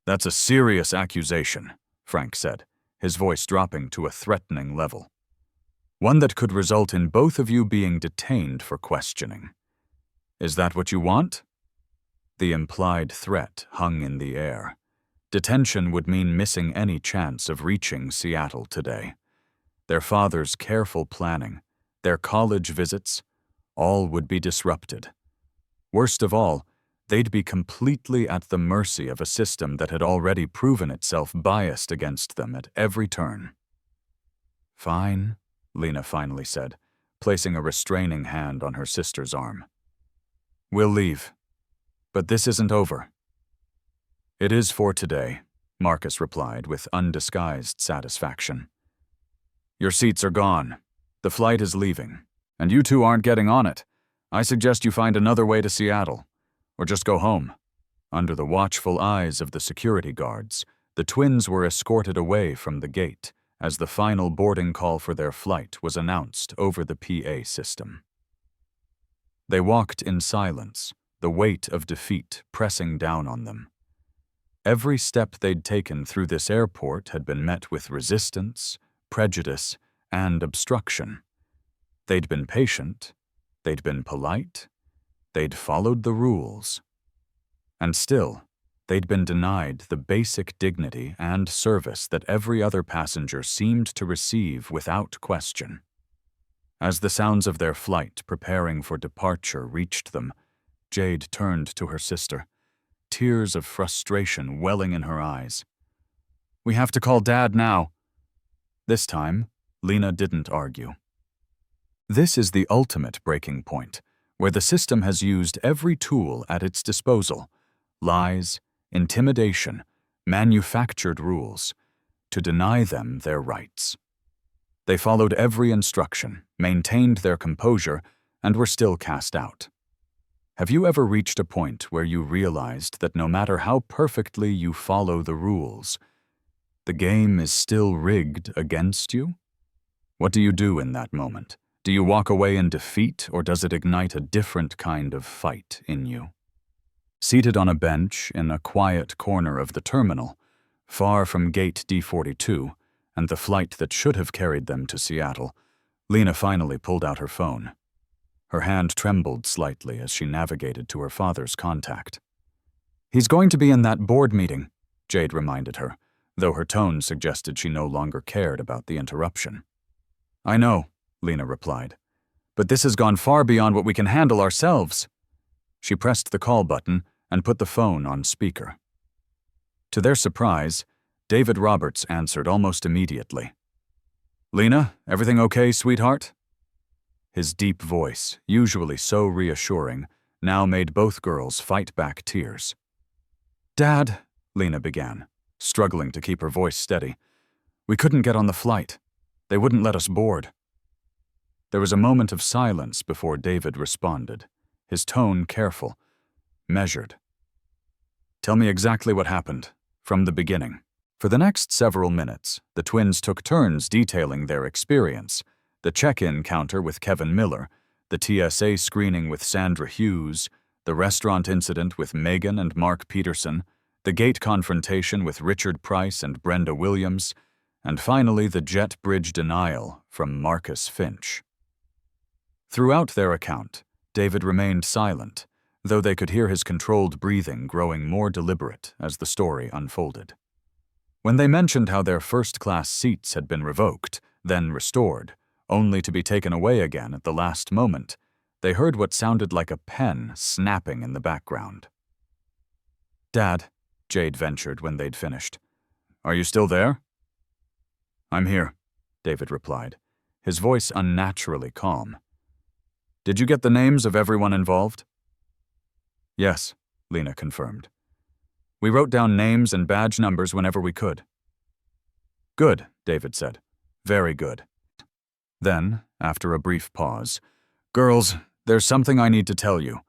"That's a serious accusation," Frank said, his voice dropping to a threatening level. "One that could result in both of you being detained for questioning. Is that what you want?" The implied threat hung in the air. Detention would mean missing any chance of reaching Seattle today. Their father's careful planning, their college visits, all would be disrupted. Worst of all, they'd be completely at the mercy of a system that had already proven itself biased against them at every turn. "Fine," Lena finally said, placing a restraining hand on her sister's arm. "We'll leave. But this isn't over." "It is for today," Marcus replied with undisguised satisfaction. "Your seats are gone. The flight is leaving, and you two aren't getting on it. I suggest you find another way to Seattle, or just go home." Under the watchful eyes of the security guards, the twins were escorted away from the gate as the final boarding call for their flight was announced over the PA system. They walked in silence, the weight of defeat pressing down on them. Every step they'd taken through this airport had been met with resistance, prejudice, and obstruction. They'd been patient, they'd been polite, they'd followed the rules. And still, they'd been denied the basic dignity and service that every other passenger seemed to receive without question. As the sounds of their flight preparing for departure reached them, Jade turned to her sister, tears of frustration welling in her eyes. "We have to call Dad now." This time, Lena didn't argue. This is the ultimate breaking point, where the system has used every tool at its disposal, lies, intimidation, manufactured rules, to deny them their rights. They followed every instruction, maintained their composure, and were still cast out. Have you ever reached a point where you realized that no matter how perfectly you follow the rules, the game is still rigged against you? What do you do in that moment? Do you walk away in defeat, or does it ignite a different kind of fight in you? Seated on a bench in a quiet corner of the terminal, far from gate D42 and the flight that should have carried them to Seattle, Lena finally pulled out her phone. Her hand trembled slightly as she navigated to her father's contact. "He's going to be in that board meeting," Jade reminded her, though her tone suggested she no longer cared about the interruption. "I know," Lena replied, "but this has gone far beyond what we can handle ourselves." She pressed the call button and put the phone on speaker. To their surprise, David Roberts answered almost immediately. "Lena, everything okay, sweetheart?" His deep voice, usually so reassuring, now made both girls fight back tears. "Dad," Lena began, struggling to keep her voice steady, "we couldn't get on the flight. They wouldn't let us board." There was a moment of silence before David responded, his tone careful, measured. "Tell me exactly what happened, from the beginning." For the next several minutes, the twins took turns detailing their experience: the check-in counter with Kevin Miller, the TSA screening with Sandra Hughes, the restaurant incident with Megan and Mark Peterson, the gate confrontation with Richard Price and Brenda Williams, and finally the jet bridge denial from Marcus Finch. Throughout their account, David remained silent, though they could hear his controlled breathing growing more deliberate as the story unfolded. When they mentioned how their first-class seats had been revoked, then restored, only to be taken away again at the last moment, they heard what sounded like a pen snapping in the background. "Dad," Jade ventured when they'd finished, "are you still there?" "I'm here," David replied, his voice unnaturally calm. "Did you get the names of everyone involved?" "Yes," Lena confirmed. "We wrote down names and badge numbers whenever we could." "Good," David said. "Very good. Then, after a brief pause, "Girls, there's something I need to tell you.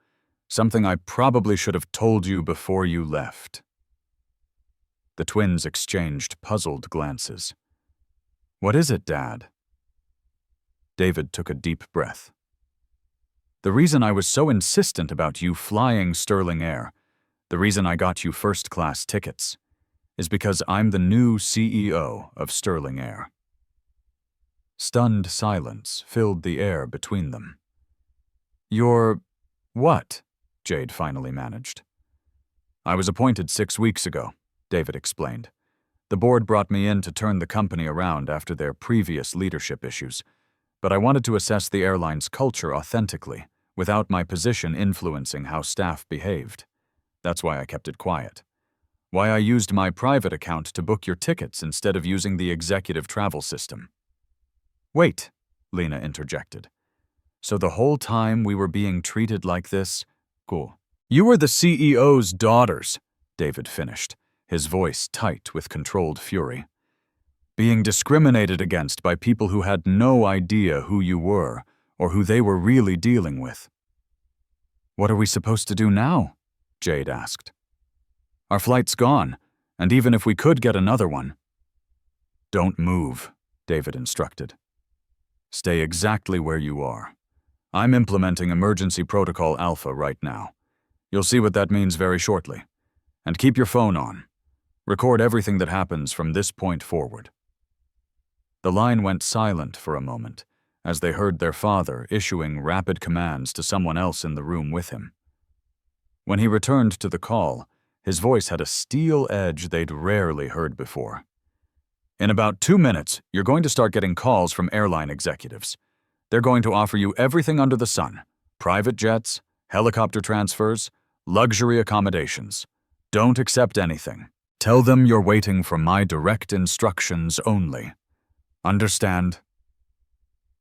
Something I probably should have told you before you left." The twins exchanged puzzled glances. "What is it, Dad?" David took a deep breath. "The reason I was so insistent about you flying Sterling Air, the reason I got you first-class tickets, is because I'm the new CEO of Sterling Air." Stunned silence filled the air between them. "You're what?" Jade finally managed. "I was appointed 6 weeks ago," David explained. "The board brought me in to turn the company around after their previous leadership issues, but I wanted to assess the airline's culture authentically, without my position influencing how staff behaved. That's why I kept it quiet. Why I used my private account to book your tickets instead of using the executive travel system." "Wait," Lena interjected. "So the whole time we were being treated like this?" "Cool. You were the CEO's daughters," David finished, his voice tight with controlled fury. "Being discriminated against by people who had no idea who you were or who they were really dealing with." "What are we supposed to do now?" Jade asked. "Our flight's gone, and even if we could get another one—" "Don't move," David instructed. "Stay exactly where you are. I'm implementing Emergency Protocol Alpha right now. You'll see what that means very shortly. And keep your phone on. Record everything that happens from this point forward." The line went silent for a moment, as they heard their father issuing rapid commands to someone else in the room with him. When he returned to the call, his voice had a steel edge they'd rarely heard before. "In about 2 minutes, you're going to start getting calls from airline executives. They're going to offer you everything under the sun: private jets, helicopter transfers, luxury accommodations. Don't accept anything. Tell them you're waiting for my direct instructions only. Understand?"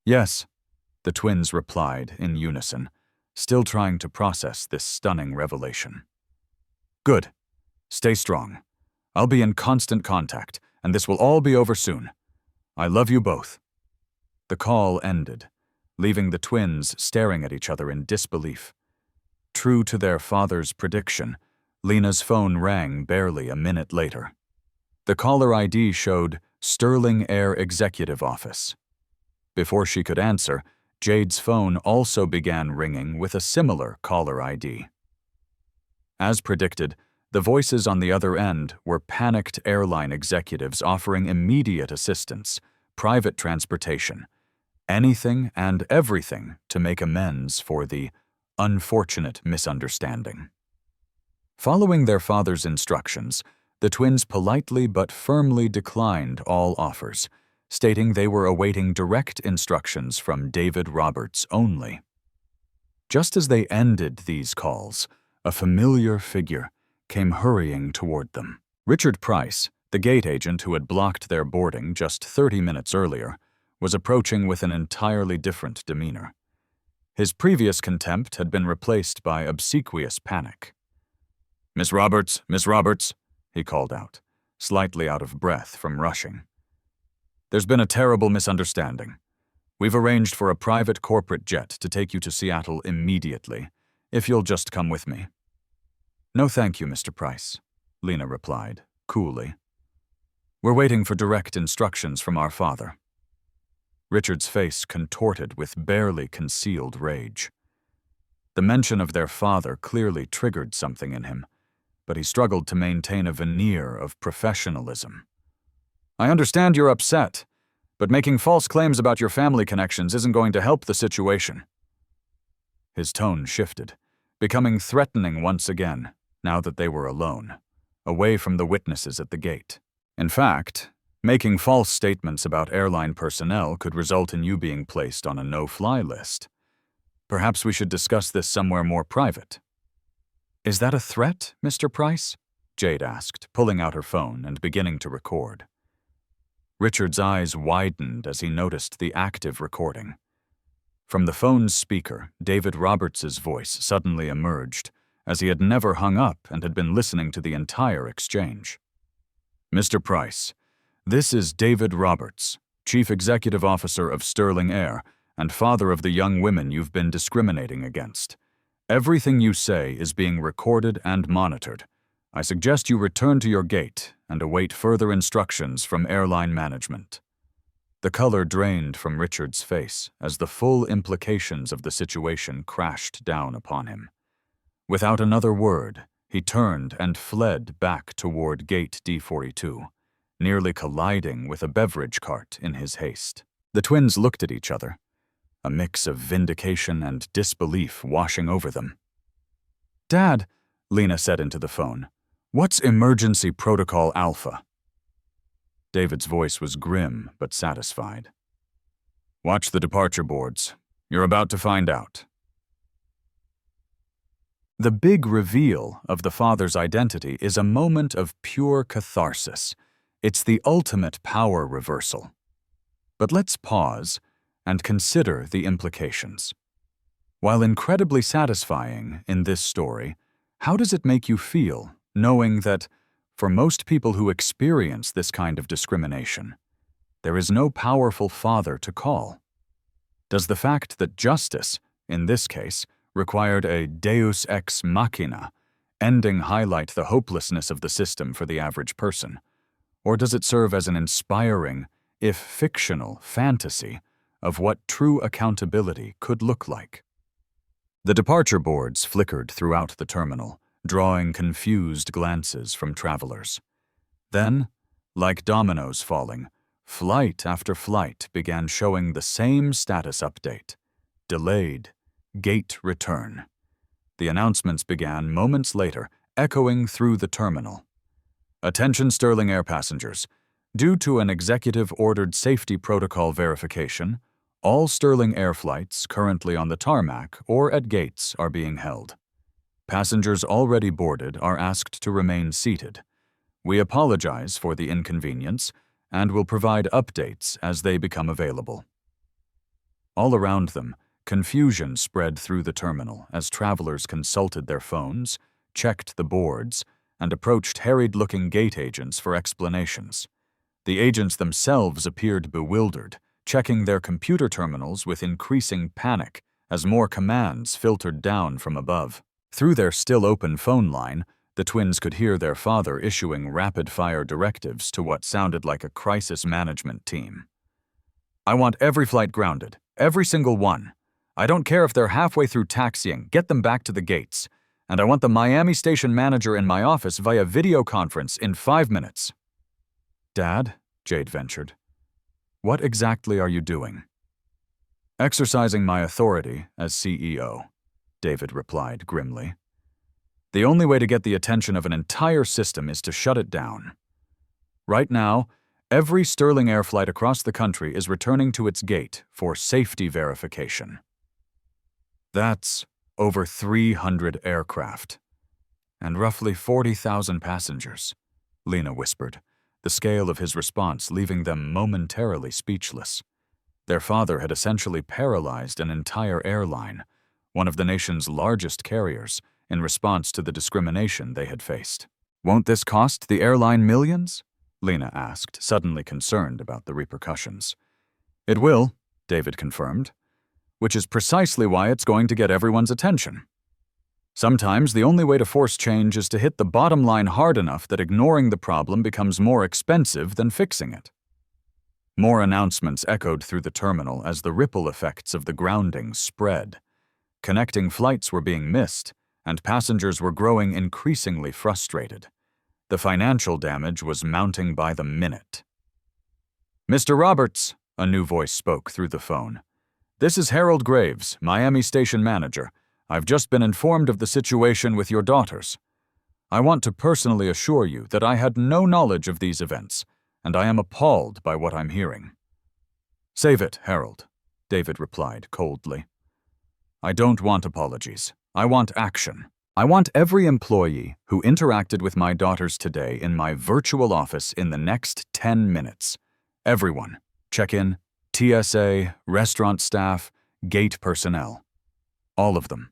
"Yes," the twins replied in unison, still trying to process this stunning revelation. "Good. Stay strong. I'll be in constant contact, and this will all be over soon. I love you both." The call ended, leaving the twins staring at each other in disbelief. True to their father's prediction, Lena's phone rang barely a minute later. The caller ID showed Sterling Air Executive Office. Before she could answer, Jade's phone also began ringing with a similar caller ID. As predicted, the voices on the other end were panicked airline executives offering immediate assistance, private transportation, anything and everything to make amends for the unfortunate misunderstanding. Following their father's instructions, the twins politely but firmly declined all offers, stating they were awaiting direct instructions from David Roberts only. Just as they ended these calls, a familiar figure came hurrying toward them. Richard Price, the gate agent who had blocked their boarding just 30 minutes earlier, was approaching with an entirely different demeanor. His previous contempt had been replaced by obsequious panic. Miss Roberts," he called out, slightly out of breath from rushing. "There's been a terrible misunderstanding. We've arranged for a private corporate jet to take you to Seattle immediately, if you'll just come with me." "No thank you, Mr. Price," Lena replied, coolly. "We're waiting for direct instructions from our father." Richard's face contorted with barely concealed rage. The mention of their father clearly triggered something in him, but he struggled to maintain a veneer of professionalism. "I understand you're upset, but making false claims about your family connections isn't going to help the situation." His tone shifted, becoming threatening once again, now that they were alone, away from the witnesses at the gate. "In fact, making false statements about airline personnel could result in you being placed on a no-fly list. Perhaps we should discuss this somewhere more private." "Is that a threat, Mr. Price?" Jade asked, pulling out her phone and beginning to record. Richard's eyes widened as he noticed the active recording. From the phone's speaker, David Roberts's voice suddenly emerged, as he had never hung up and had been listening to the entire exchange. "Mr. Price, this is David Roberts, Chief Executive Officer of Sterling Air, and father of the young women you've been discriminating against. Everything you say is being recorded and monitored. I suggest you return to your gate and await further instructions from airline management." The color drained from Richard's face as the full implications of the situation crashed down upon him. Without another word, he turned and fled back toward Gate D42, nearly colliding with a beverage cart in his haste. The twins looked at each other, a mix of vindication and disbelief washing over them. "Dad," Lena said into the phone, "what's Emergency Protocol Alpha?" David's voice was grim but satisfied. "Watch the departure boards. You're about to find out." The big reveal of the father's identity is a moment of pure catharsis. It's the ultimate power reversal. But let's pause and consider the implications. While incredibly satisfying in this story, how does it make you feel knowing that, for most people who experience this kind of discrimination, there is no powerful father to call? Does the fact that justice, in this case, required a deus ex machina ending highlight the hopelessness of the system for the average person? Or does it serve as an inspiring, if fictional, fantasy of what true accountability could look like? The departure boards flickered throughout the terminal, drawing confused glances from travelers. Then, like dominoes falling, flight after flight began showing the same status update: delayed, gate return. The announcements began moments later, echoing through the terminal. "Attention Sterling Air passengers. Due to an executive-ordered safety protocol verification, all Sterling Air flights currently on the tarmac or at gates are being held. Passengers already boarded are asked to remain seated. We apologize for the inconvenience and will provide updates as they become available." All around them, confusion spread through the terminal as travelers consulted their phones, checked the boards, and approached harried-looking gate agents for explanations. The agents themselves appeared bewildered, checking their computer terminals with increasing panic as more commands filtered down from above. Through their still-open phone line, the twins could hear their father issuing rapid-fire directives to what sounded like a crisis management team. "I want every flight grounded, every single one. I don't care if they're halfway through taxiing, get them back to the gates. And I want the Miami station manager in my office via video conference in 5 minutes. "Dad," Jade ventured, "what exactly are you doing?" "Exercising my authority as CEO," David replied grimly. "The only way to get the attention of an entire system is to shut it down. Right now, every Sterling Air flight across the country is returning to its gate for safety verification. That's over 300 aircraft and roughly 40,000 passengers," Lena whispered, the scale of his response leaving them momentarily speechless. Their father had essentially paralyzed an entire airline, one of the nation's largest carriers, in response to the discrimination they had faced. "Won't this cost the airline millions?" Lena asked, suddenly concerned about the repercussions. "It will," David confirmed, "which is precisely why it's going to get everyone's attention. Sometimes the only way to force change is to hit the bottom line hard enough that ignoring the problem becomes more expensive than fixing it." More announcements echoed through the terminal as the ripple effects of the grounding spread. Connecting flights were being missed, and passengers were growing increasingly frustrated. The financial damage was mounting by the minute. "Mr. Roberts," a new voice spoke through the phone. "This is Harold Graves, Miami station manager. I've just been informed of the situation with your daughters. I want to personally assure you that I had no knowledge of these events, and I am appalled by what I'm hearing." "Save it, Harold," David replied coldly. "I don't want apologies. I want action. I want every employee who interacted with my daughters today in my virtual office in the next 10 minutes. Everyone. Check-in, TSA, restaurant staff, gate personnel. All of them."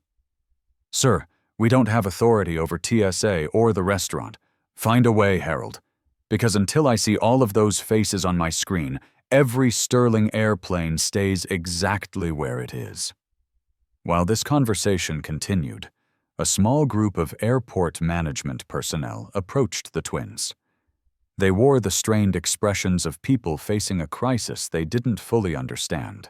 "Sir, we don't have authority over TSA or the restaurant. Find a way, Harold. Because until I see all of those faces on my screen, every Sterling airplane stays exactly where it is. While this conversation continued, a small group of airport management personnel approached the twins. They wore the strained expressions of people facing a crisis they didn't fully understand.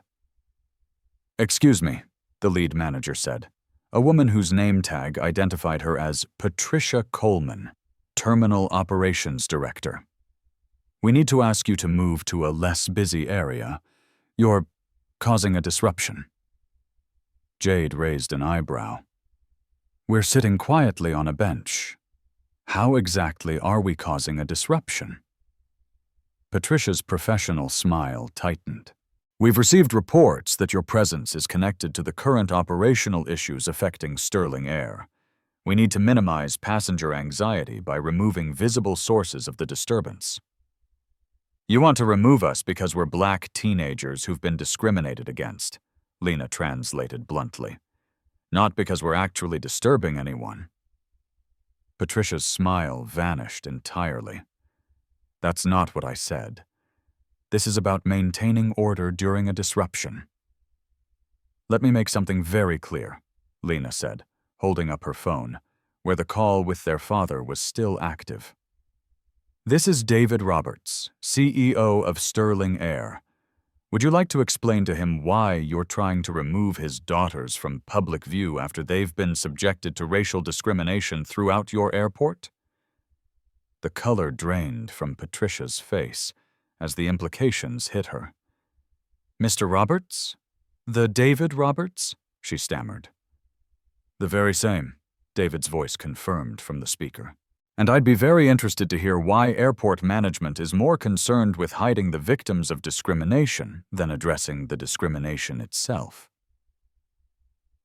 "Excuse me," the lead manager said, a woman whose name tag identified her as Patricia Coleman, Terminal Operations Director. "We need to ask you to move to a less busy area. You're causing a disruption." Jade raised an eyebrow. "We're sitting quietly on a bench. How exactly are we causing a disruption?" Patricia's professional smile tightened. "We've received reports that your presence is connected to the current operational issues affecting Sterling Air. We need to minimize passenger anxiety by removing visible sources of the disturbance." "You want to remove us because we're black teenagers who've been discriminated against," Lena translated bluntly. "Not because we're actually disturbing anyone." Patricia's smile vanished entirely. "That's not what I said. This is about maintaining order during a disruption." "Let me make something very clear," Lena said, holding up her phone, where the call with their father was still active. "This is David Roberts, CEO of Sterling Air. Would you like to explain to him why you're trying to remove his daughters from public view after they've been subjected to racial discrimination throughout your airport?" The color drained from Patricia's face as the implications hit her. "Mr. Roberts? The David Roberts?" she stammered. "The very same," David's voice confirmed from the speaker. "And I'd be very interested to hear why airport management is more concerned with hiding the victims of discrimination than addressing the discrimination itself."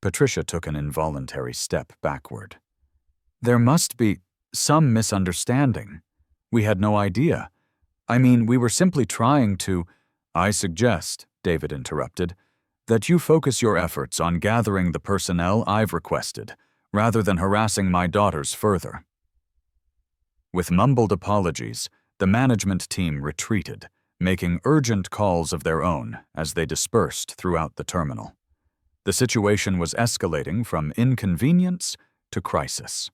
Patricia took an involuntary step backward. "There must be some misunderstanding. We had no idea. I mean, we were simply trying to—" "I suggest," David interrupted, "that you focus your efforts on gathering the personnel I've requested, rather than harassing my daughters further." With mumbled apologies, the management team retreated, making urgent calls of their own as they dispersed throughout the terminal. The situation was escalating from inconvenience to crisis.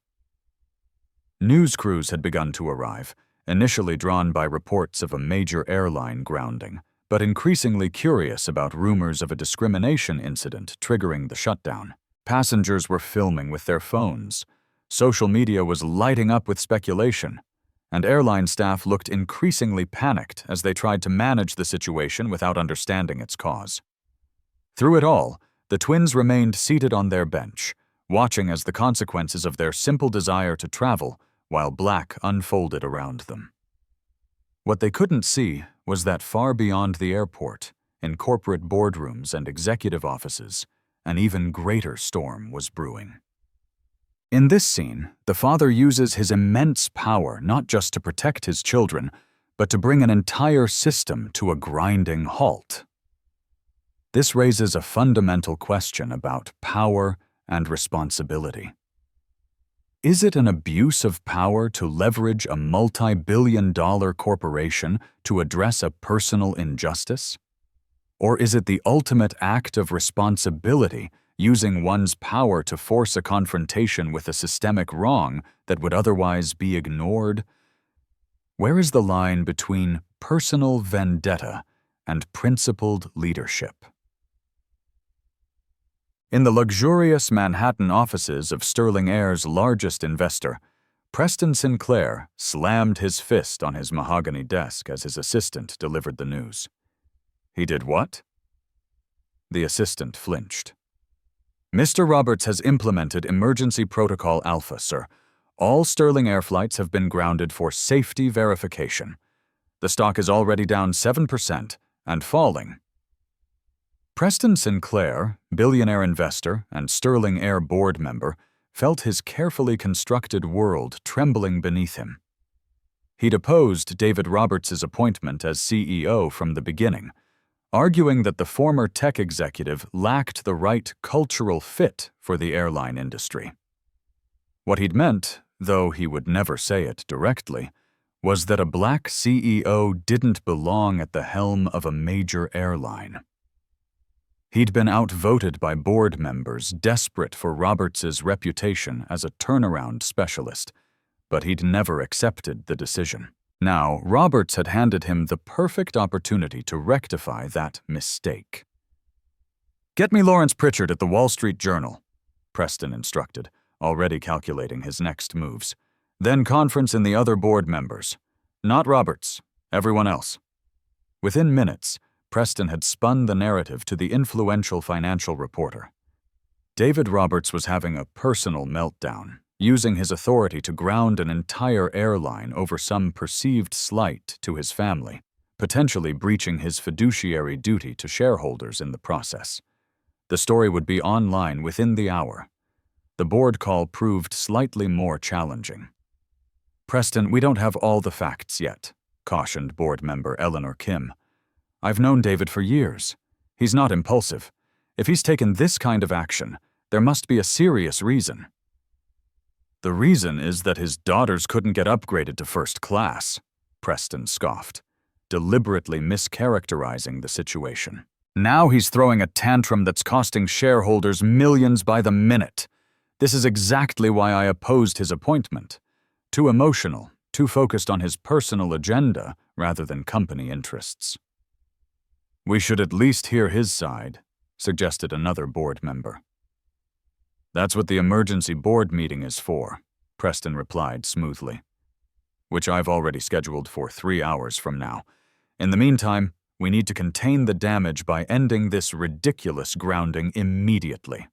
News crews had begun to arrive, initially drawn by reports of a major airline grounding, but increasingly curious about rumors of a discrimination incident triggering the shutdown. Passengers were filming with their phones. Social media was lighting up with speculation, and airline staff looked increasingly panicked as they tried to manage the situation without understanding its cause. Through it all, the twins remained seated on their bench, watching as the consequences of their simple desire to travel while black unfolded around them. What they couldn't see was that far beyond the airport, in corporate boardrooms and executive offices, an even greater storm was brewing. In this scene, the father uses his immense power not just to protect his children, but to bring an entire system to a grinding halt. This raises a fundamental question about power and responsibility. Is it an abuse of power to leverage a multi-billion-dollar corporation to address a personal injustice? Or is it the ultimate act of responsibility, using one's power to force a confrontation with a systemic wrong that would otherwise be ignored? Where is the line between personal vendetta and principled leadership? In the luxurious Manhattan offices of Sterling Air's largest investor, Preston Sinclair slammed his fist on his mahogany desk as his assistant delivered the news. "He did what?" The assistant flinched. "Mr. Roberts has implemented Emergency Protocol Alpha, sir. All Sterling Air flights have been grounded for safety verification. The stock is already down 7% and falling." Preston Sinclair, billionaire investor and Sterling Air board member, felt his carefully constructed world trembling beneath him. He'd opposed David Roberts' appointment as CEO from the beginning, arguing that the former tech executive lacked the right cultural fit for the airline industry. What he'd meant, though he would never say it directly, was that a black CEO didn't belong at the helm of a major airline. He'd been outvoted by board members desperate for Roberts's reputation as a turnaround specialist, but he'd never accepted the decision. Now, Roberts had handed him the perfect opportunity to rectify that mistake. "Get me Lawrence Pritchard at the Wall Street Journal," Preston instructed, already calculating his next moves. "Then conference in the other board members. Not Roberts, everyone else." Within minutes, Preston had spun the narrative to the influential financial reporter. David Roberts was having a personal meltdown, using his authority to ground an entire airline over some perceived slight to his family, potentially breaching his fiduciary duty to shareholders in the process. The story would be online within the hour. The board call proved slightly more challenging. "Preston, we don't have all the facts yet," cautioned board member Eleanor Kim. "I've known David for years. He's not impulsive. If he's taken this kind of action, there must be a serious reason." "The reason is that his daughters couldn't get upgraded to first class," Preston scoffed, deliberately mischaracterizing the situation. "Now he's throwing a tantrum that's costing shareholders millions by the minute. This is exactly why I opposed his appointment. Too emotional, too focused on his personal agenda rather than company interests." "We should at least hear his side," suggested another board member. "That's what the emergency board meeting is for," Preston replied smoothly. "Which I've already scheduled for 3 hours from now. In the meantime, we need to contain the damage by ending this ridiculous grounding immediately."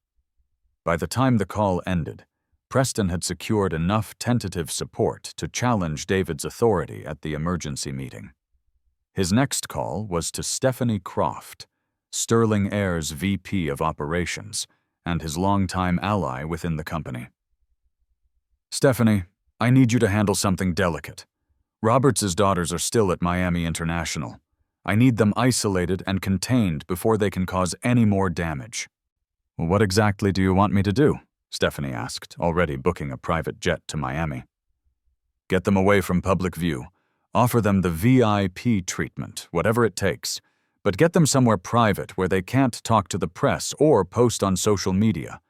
By the time the call ended, Preston had secured enough tentative support to challenge David's authority at the emergency meeting. His next call was to Stephanie Croft, Sterling Air's VP of Operations, and his longtime ally within the company. "Stephanie, I need you to handle something delicate. Roberts's daughters are still at Miami International. I need them isolated and contained before they can cause any more damage." "What exactly do you want me to do?" Stephanie asked, already booking a private jet to Miami. "Get them away from public view. Offer them the VIP treatment, whatever it takes. But get them somewhere private where they can't talk to the press or post on social media.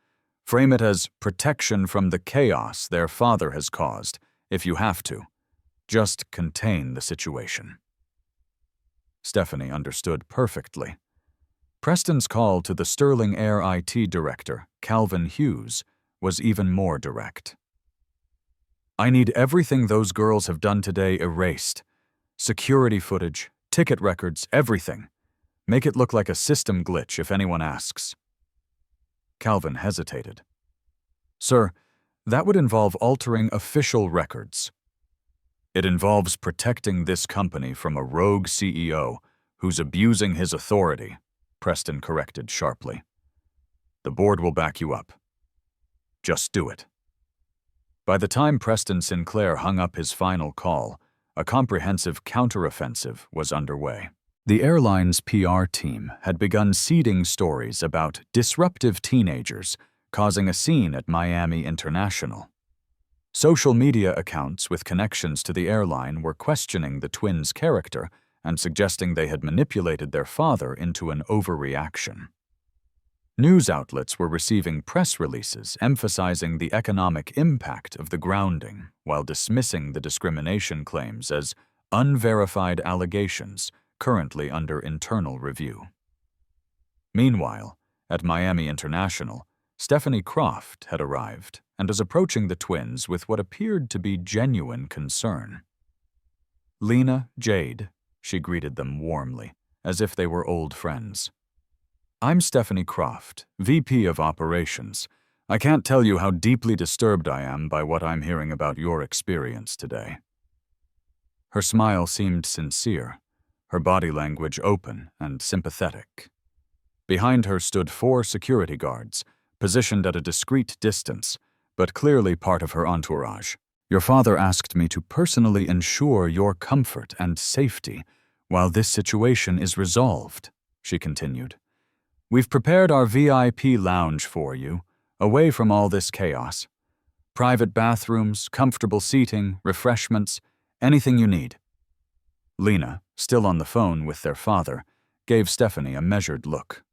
Frame it as protection from the chaos their father has caused, if you have to. Just contain the situation." Stephanie understood perfectly. Preston's call to the Sterling Air IT director, Calvin Hughes, was even more direct. "I need everything those girls have done today erased. Security footage, ticket records, everything. Make it look like a system glitch if anyone asks." Calvin hesitated. "Sir, that would involve altering official records." "It involves protecting this company from a rogue CEO who's abusing his authority," Preston corrected sharply. "The board will back you up. Just do it." By the time Preston Sinclair hung up his final call, a comprehensive counteroffensive was underway. The airline's PR team had begun seeding stories about disruptive teenagers causing a scene at Miami International. Social media accounts with connections to the airline were questioning the twins' character and suggesting they had manipulated their father into an overreaction. News outlets were receiving press releases emphasizing the economic impact of the grounding while dismissing the discrimination claims as unverified allegations currently under internal review. Meanwhile, at Miami International, Stephanie Croft had arrived and was approaching the twins with what appeared to be genuine concern. "Lena, Jade," she greeted them warmly, as if they were old friends. "I'm Stephanie Croft, VP of Operations. I can't tell you how deeply disturbed I am by what I'm hearing about your experience today." Her smile seemed sincere, her body language open and sympathetic. Behind her stood 4 security guards, positioned at a discreet distance, but clearly part of her entourage. "Your father asked me to personally ensure your comfort and safety while this situation is resolved," she continued. "We've prepared our VIP lounge for you, away from all this chaos. Private bathrooms, comfortable seating, refreshments, Anything you need." Lena, still on the phone with their father, gave Stephanie a measured look.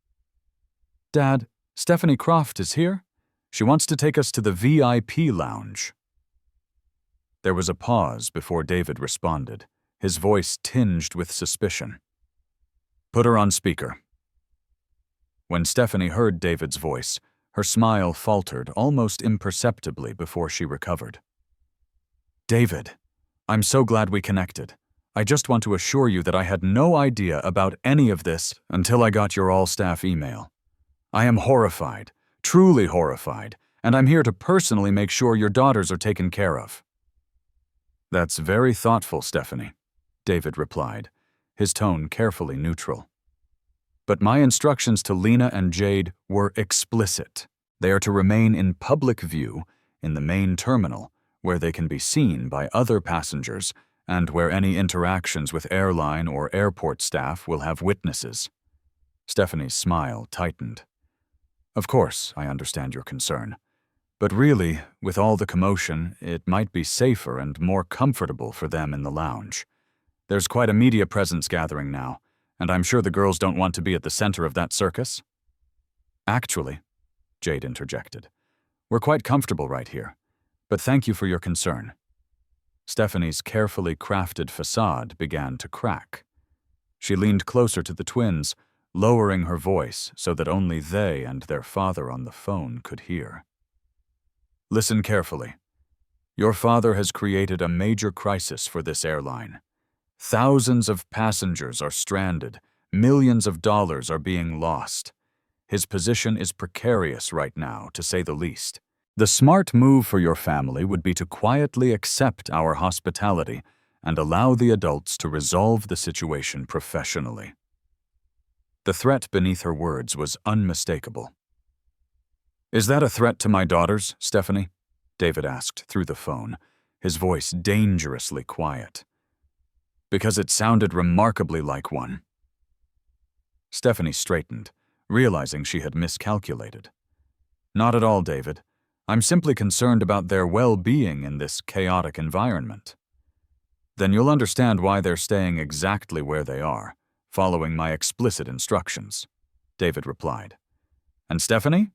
"Dad, Stephanie Croft is here. She wants to take us to the VIP lounge." There was a pause before David responded, his voice tinged with suspicion. "Put her on speaker." When Stephanie heard David's voice, her smile faltered almost imperceptibly before she recovered. "David, I'm so glad we connected. I just want to assure you that I had no idea about any of this until I got your all-staff email. I am horrified, truly horrified, and I'm here to personally make sure your daughters are taken care of." "That's very thoughtful, Stephanie," David replied, his tone carefully neutral. "But my instructions to Lena and Jade were explicit. They are to remain in public view in the main terminal, where they can be seen by other passengers and where any interactions with airline or airport staff will have witnesses." Stephanie's smile tightened. "Of course, I understand your concern. But really, with all the commotion, it might be safer and more comfortable for them in the lounge. There's quite a media presence gathering now, and I'm sure the girls don't want to be at the center of that circus." "Actually," Jade interjected, "we're quite comfortable right here, but thank you for your concern." Stephanie's carefully crafted facade began to crack. She leaned closer to the twins, lowering her voice so that only they and their father on the phone could hear. "Listen carefully. Your father has created a major crisis for this airline. Thousands of passengers are stranded, millions of dollars are being lost. His position is precarious right now, to say the least. The smart move for your family would be to quietly accept our hospitality and allow the adults to resolve the situation professionally." The threat beneath her words was unmistakable. "Is that a threat to my daughters, Stephanie?" David asked through the phone, his voice dangerously quiet. "Because it sounded remarkably like one." Stephanie straightened, realizing she had miscalculated. "Not at all, David. I'm simply concerned about their well-being in this chaotic environment." "Then you'll understand why they're staying exactly where they are, following my explicit instructions," David replied. "And Stephanie,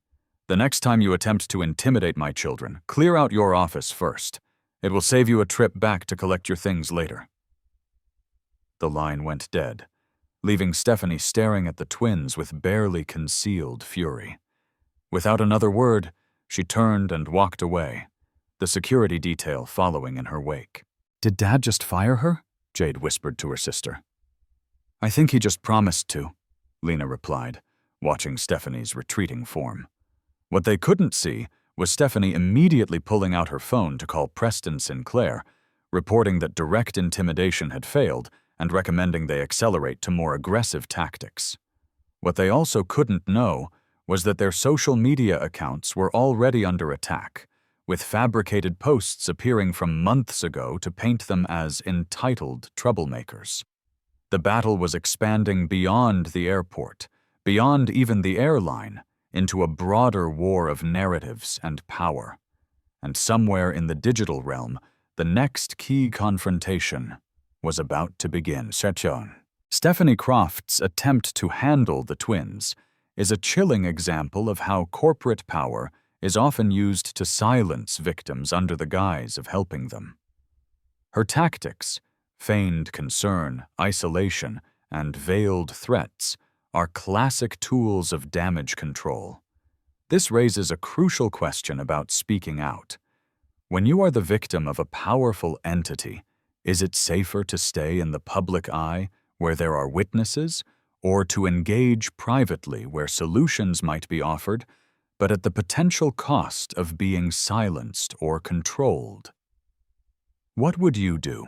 the next time you attempt to intimidate my children, clear out your office first. It will save you a trip back to collect your things later." The line went dead, leaving Stephanie staring at the twins with barely concealed fury. Without another word, she turned and walked away, the security detail following in her wake. "Did Dad just fire her?" Jade whispered to her sister. "I think he just promised to," Lena replied, watching Stephanie's retreating form. What they couldn't see was Stephanie immediately pulling out her phone to call Preston Sinclair, reporting that direct intimidation had failed and recommending they accelerate to more aggressive tactics. What they also couldn't know was that their social media accounts were already under attack, with fabricated posts appearing from months ago to paint them as entitled troublemakers. The battle was expanding beyond the airport, beyond even the airline, into a broader war of narratives and power. And somewhere in the digital realm, the next key confrontation was about to begin. Stephanie Croft's attempt to handle the twins is a chilling example of how corporate power is often used to silence victims under the guise of helping them. Her tactics, feigned concern, isolation, and veiled threats, are classic tools of damage control. This raises a crucial question about speaking out. When you are the victim of a powerful entity, is it safer to stay in the public eye, where there are witnesses, or to engage privately where solutions might be offered, but at the potential cost of being silenced or controlled? What would you do?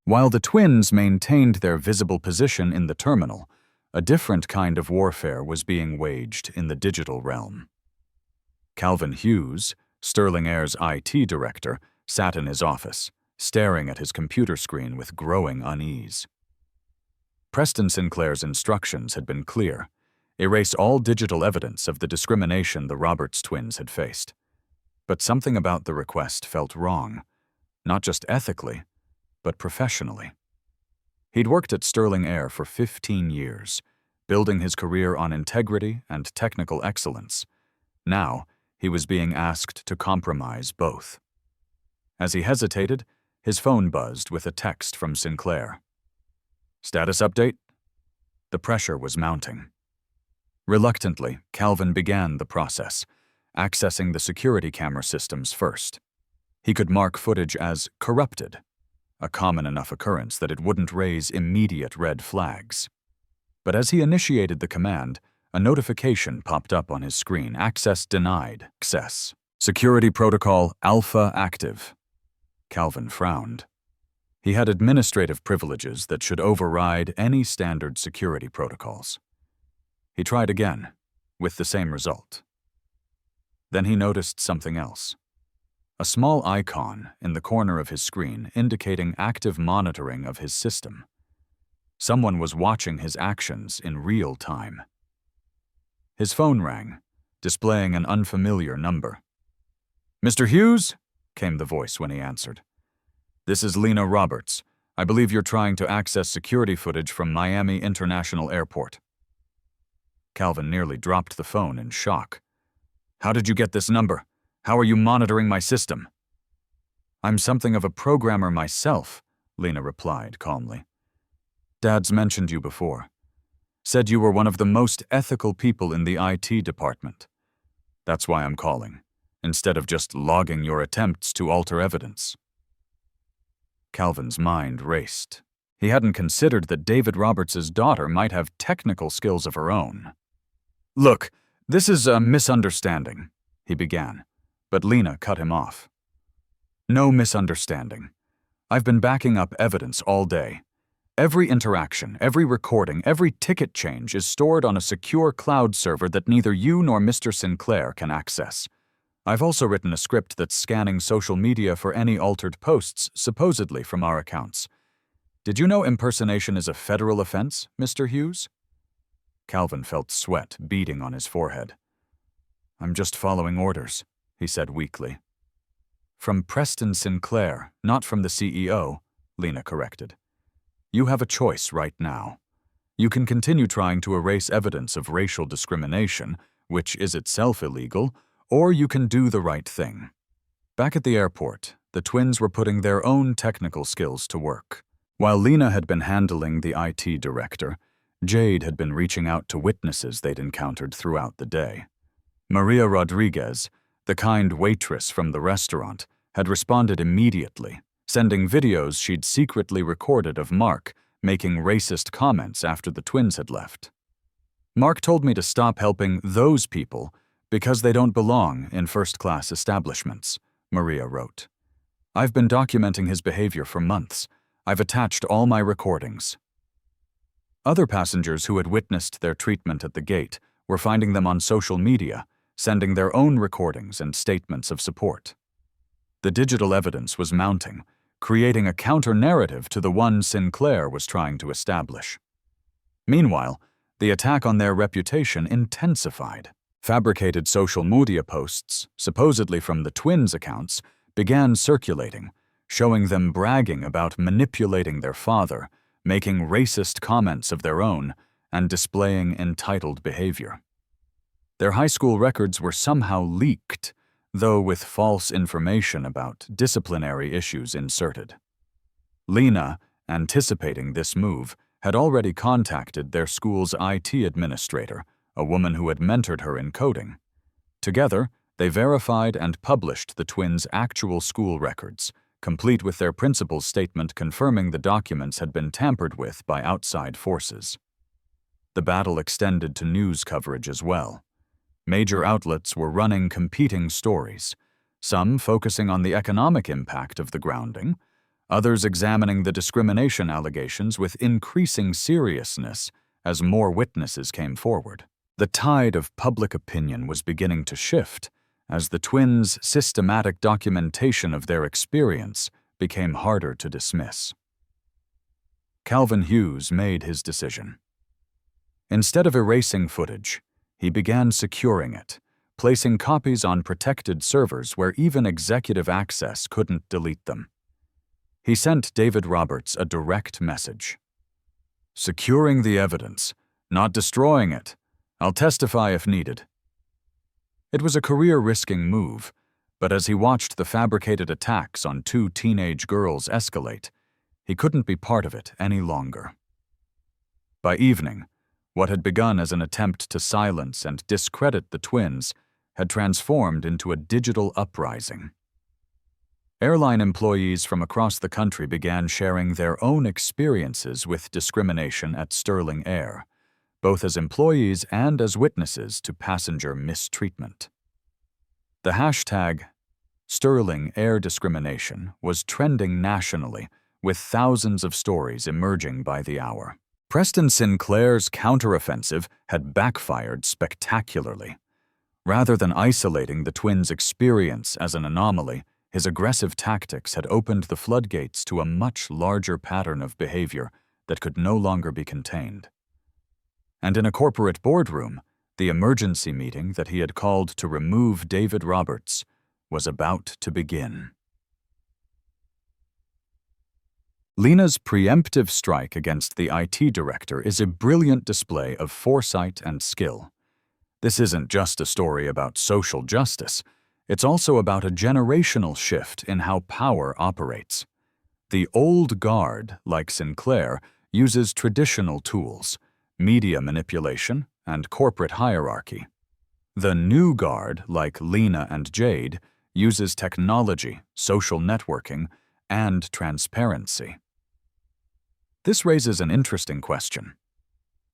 While the twins maintained their visible position in the terminal, a different kind of warfare was being waged in the digital realm. Calvin Hughes, Sterling Air's IT director, sat in his office, staring at his computer screen with growing unease. Preston Sinclair's instructions had been clear: erase all digital evidence of the discrimination the Roberts twins had faced. But something about the request felt wrong, not just ethically, but professionally. He'd worked at Sterling Air for 15 years, building his career on integrity and technical excellence. Now, he was being asked to compromise both. As he hesitated, his phone buzzed with a text from Sinclair. "Status update?" The pressure was mounting. Reluctantly, Calvin began the process, accessing the security camera systems first. He could mark footage as corrupted, a common enough occurrence that it wouldn't raise immediate red flags. But as he initiated the command, a notification popped up on his screen. "Access denied. Access. Security protocol alpha active." Calvin frowned. He had administrative privileges that should override any standard security protocols. He tried again, with the same result. Then he noticed something else. A small icon in the corner of his screen indicating active monitoring of his system. Someone was watching his actions in real time. His phone rang, displaying an unfamiliar number. "Mr. Hughes?" came the voice when he answered. "This is Lena Roberts. I believe you're trying to access security footage from Miami International Airport." Calvin nearly dropped the phone in shock. "How did you get this number? How are you monitoring my system?" "I'm something of a programmer myself," Lena replied calmly. "Dad's mentioned you before. Said you were one of the most ethical people in the IT department. That's why I'm calling, instead of just logging your attempts to alter evidence." Calvin's mind raced. He hadn't considered that David Roberts' daughter might have technical skills of her own. "Look, this is a misunderstanding," he began, but Lena cut him off. "No misunderstanding. I've been backing up evidence all day. Every interaction, every recording, every ticket change is stored on a secure cloud server that neither you nor Mr. Sinclair can access. I've also written a script that's scanning social media for any altered posts, supposedly from our accounts. Did you know impersonation is a federal offense, Mr. Hughes?" Calvin felt sweat beading on his forehead. "I'm just following orders," he said weakly. "From Preston Sinclair, not from the CEO," Lena corrected. "You have a choice right now. You can continue trying to erase evidence of racial discrimination, which is itself illegal, or you can do the right thing." Back at the airport, the twins were putting their own technical skills to work. While Lena had been handling the IT director, Jade had been reaching out to witnesses they'd encountered throughout the day. Maria Rodriguez, the kind waitress from the restaurant, had responded immediately, sending videos she'd secretly recorded of Mark making racist comments after the twins had left. "Mark told me to stop helping those people because they don't belong in first-class establishments," Maria wrote. "I've been documenting his behavior for months. I've attached all my recordings." Other passengers who had witnessed their treatment at the gate were finding them on social media, sending their own recordings and statements of support. The digital evidence was mounting, creating a counter-narrative to the one Sinclair was trying to establish. Meanwhile, the attack on their reputation intensified. Fabricated social media posts, supposedly from the twins' accounts, began circulating, showing them bragging about manipulating their father, making racist comments of their own, and displaying entitled behavior. Their high school records were somehow leaked, though with false information about disciplinary issues inserted. Lena, anticipating this move, had already contacted their school's IT administrator, a woman who had mentored her in coding. Together, they verified and published the twins' actual school records, complete with their principal's statement confirming the documents had been tampered with by outside forces. The battle extended to news coverage as well. Major outlets were running competing stories, some focusing on the economic impact of the grounding, others examining the discrimination allegations with increasing seriousness as more witnesses came forward. The tide of public opinion was beginning to shift as the twins' systematic documentation of their experience became harder to dismiss. Calvin Hughes made his decision. Instead of erasing footage, he began securing it, placing copies on protected servers where even executive access couldn't delete them. He sent David Roberts a direct message. "Securing the evidence, not destroying it. I'll testify if needed." It was a career-risking move, but as he watched the fabricated attacks on 2 teenage girls escalate, he couldn't be part of it any longer. By evening, what had begun as an attempt to silence and discredit the twins had transformed into a digital uprising. Airline employees from across the country began sharing their own experiences with discrimination at Sterling Air, both as employees and as witnesses to passenger mistreatment. The hashtag Sterling Air Discrimination was trending nationally, with thousands of stories emerging by the hour. Preston Sinclair's counteroffensive had backfired spectacularly. Rather than isolating the twins' experience as an anomaly, his aggressive tactics had opened the floodgates to a much larger pattern of behavior that could no longer be contained. And in a corporate boardroom, the emergency meeting that he had called to remove David Roberts was about to begin. Lena's preemptive strike against the IT director is a brilliant display of foresight and skill. This isn't just a story about social justice. It's also about a generational shift in how power operates. The old guard, like Sinclair, uses traditional tools, media manipulation, and corporate hierarchy. The new guard, like Lena and Jade, uses technology, social networking, and transparency. This raises an interesting question.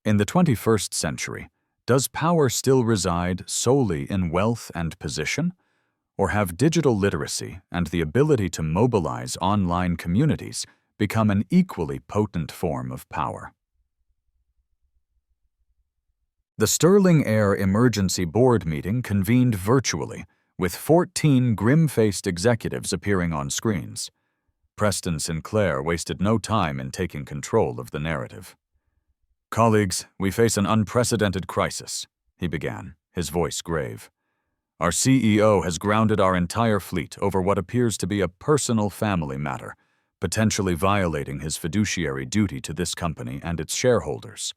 In the 21st century, does power still reside solely in wealth and position? Or have digital literacy and the ability to mobilize online communities become an equally potent form of power? The Sterling Air Emergency Board meeting convened virtually, with 14 grim-faced executives appearing on screens. Preston Sinclair wasted no time in taking control of the narrative. "Colleagues, we face an unprecedented crisis," he began, his voice grave. "Our CEO has grounded our entire fleet over what appears to be a personal family matter, potentially violating his fiduciary duty to this company and its shareholders.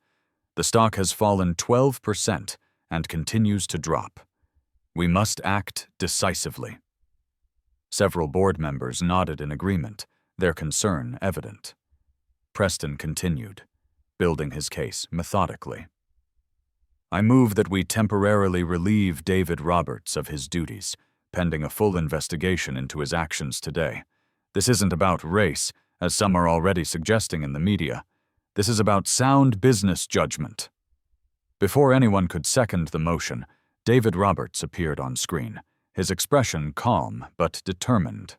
The stock has fallen 12% and continues to drop. We must act decisively." Several board members nodded in agreement, their concern evident. Preston continued, building his case methodically. "I move that we temporarily relieve David Roberts of his duties, pending a full investigation into his actions today. This isn't about race, as some are already suggesting in the media. This is about sound business judgment." Before anyone could second the motion, David Roberts appeared on screen, his expression calm but determined.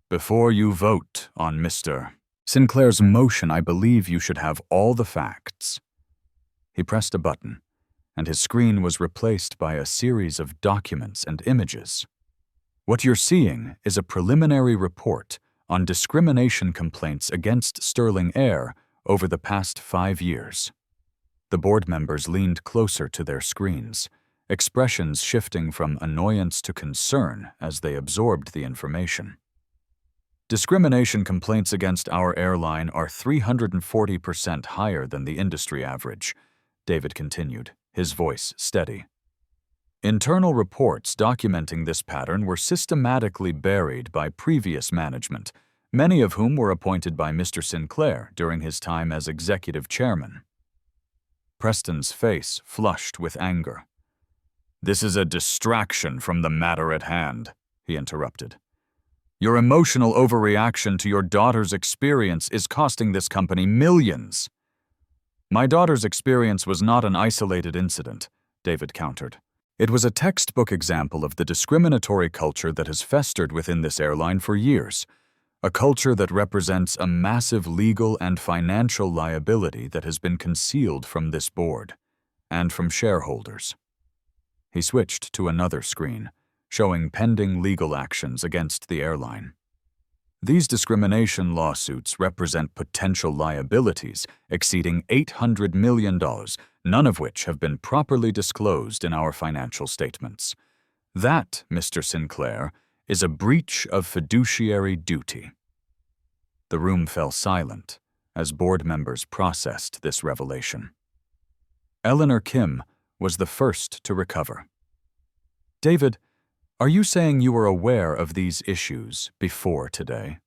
"Before you vote on Mr. Sinclair's motion, I believe you should have all the facts." He pressed a button, and his screen was replaced by a series of documents and images. What you're seeing is a preliminary report on discrimination complaints against Sterling Air over the past 5 years. The board members leaned closer to their screens, expressions shifting from annoyance to concern as they absorbed the information. "Discrimination complaints against our airline are 340% higher than the industry average," David continued, his voice steady. "Internal reports documenting this pattern were systematically buried by previous management, many of whom were appointed by Mr. Sinclair during his time as executive chairman." Preston's face flushed with anger. "This is a distraction from the matter at hand," he interrupted. "Your emotional overreaction to your daughter's experience is costing this company millions." "My daughter's experience was not an isolated incident," David countered. "It was a textbook example of the discriminatory culture that has festered within this airline for years, a culture that represents a massive legal and financial liability that has been concealed from this board and from shareholders." He switched to another screen, showing pending legal actions against the airline. "These discrimination lawsuits represent potential liabilities exceeding $800 million, none of which have been properly disclosed in our financial statements. That, Mr. Sinclair, is a breach of fiduciary duty." The room fell silent as board members processed this revelation. Eleanor Kim was the first to recover. "David, are you saying you were aware of these issues before today?"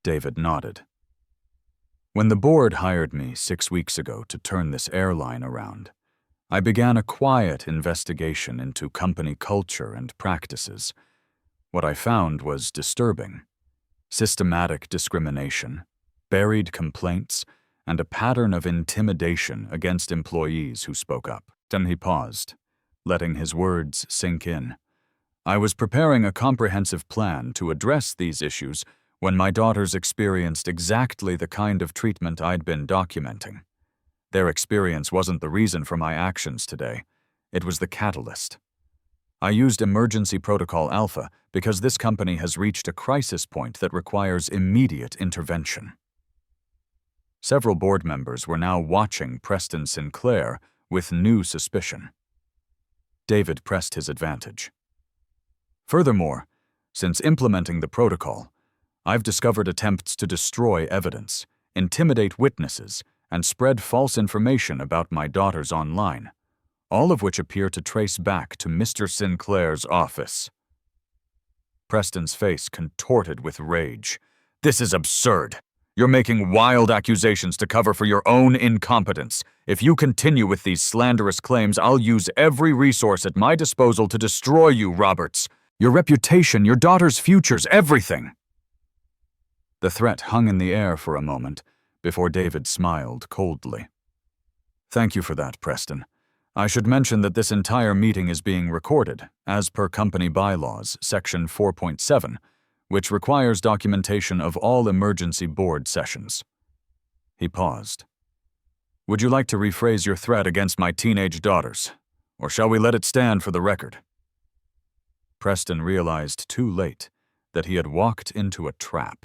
David nodded. "When the board hired me 6 weeks ago to turn this airline around, I began a quiet investigation into company culture and practices. What I found was disturbing: systematic discrimination, buried complaints, and a pattern of intimidation against employees who spoke up." Then he paused, letting his words sink in. "I was preparing a comprehensive plan to address these issues when my daughters experienced exactly the kind of treatment I'd been documenting. Their experience wasn't the reason for my actions today. It was the catalyst. I used Emergency Protocol Alpha because this company has reached a crisis point that requires immediate intervention." Several board members were now watching Preston Sinclair with new suspicion. David pressed his advantage. "Furthermore, since implementing the protocol, I've discovered attempts to destroy evidence, intimidate witnesses, and spread false information about my daughters online, all of which appear to trace back to Mr. Sinclair's office." Preston's face contorted with rage. "This is absurd. You're making wild accusations to cover for your own incompetence. If you continue with these slanderous claims, I'll use every resource at my disposal to destroy you, Roberts. Your reputation, your daughter's futures, everything." The threat hung in the air for a moment before David smiled coldly. "Thank you for that, Preston. I should mention that this entire meeting is being recorded, as per company bylaws, section 4.7, which requires documentation of all emergency board sessions." He paused. "Would you like to rephrase your threat against my teenage daughters, or shall we let it stand for the record?" Preston realized too late that he had walked into a trap.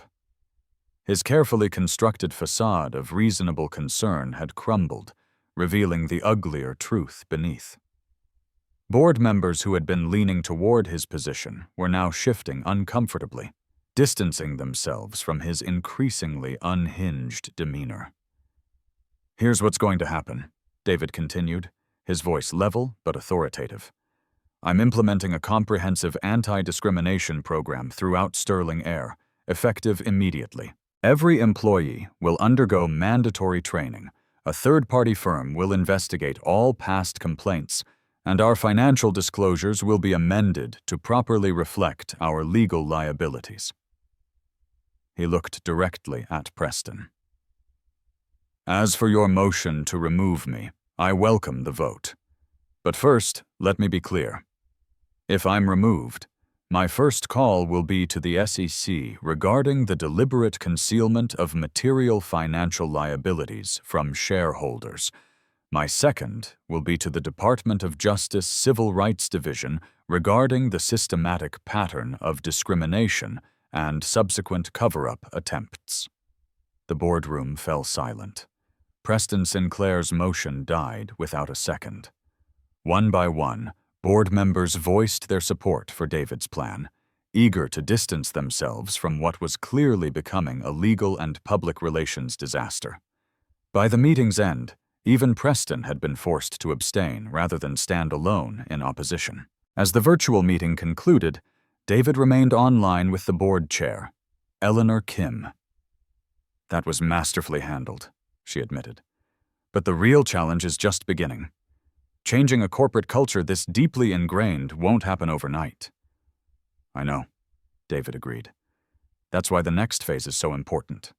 His carefully constructed facade of reasonable concern had crumbled, revealing the uglier truth beneath. Board members who had been leaning toward his position were now shifting uncomfortably, distancing themselves from his increasingly unhinged demeanor. "Here's what's going to happen," David continued, his voice level but authoritative. "I'm implementing a comprehensive anti-discrimination program throughout Sterling Air, effective immediately. Every employee will undergo mandatory training, a third-party firm will investigate all past complaints, and our financial disclosures will be amended to properly reflect our legal liabilities." He looked directly at Preston. "As for your motion to remove me, I welcome the vote. But first, let me be clear. If I'm removed, my first call will be to the SEC regarding the deliberate concealment of material financial liabilities from shareholders. My second will be to the Department of Justice Civil Rights Division regarding the systematic pattern of discrimination and subsequent cover-up attempts." The boardroom fell silent. Preston Sinclair's motion died without a second. One by one, board members voiced their support for David's plan, eager to distance themselves from what was clearly becoming a legal and public relations disaster. By the meeting's end, even Preston had been forced to abstain rather than stand alone in opposition. As the virtual meeting concluded, David remained online with the board chair, Eleanor Kim. "That was masterfully handled," she admitted. "But the real challenge is just beginning. Changing a corporate culture this deeply ingrained won't happen overnight." "I know," David agreed. "That's why the next phase is so important.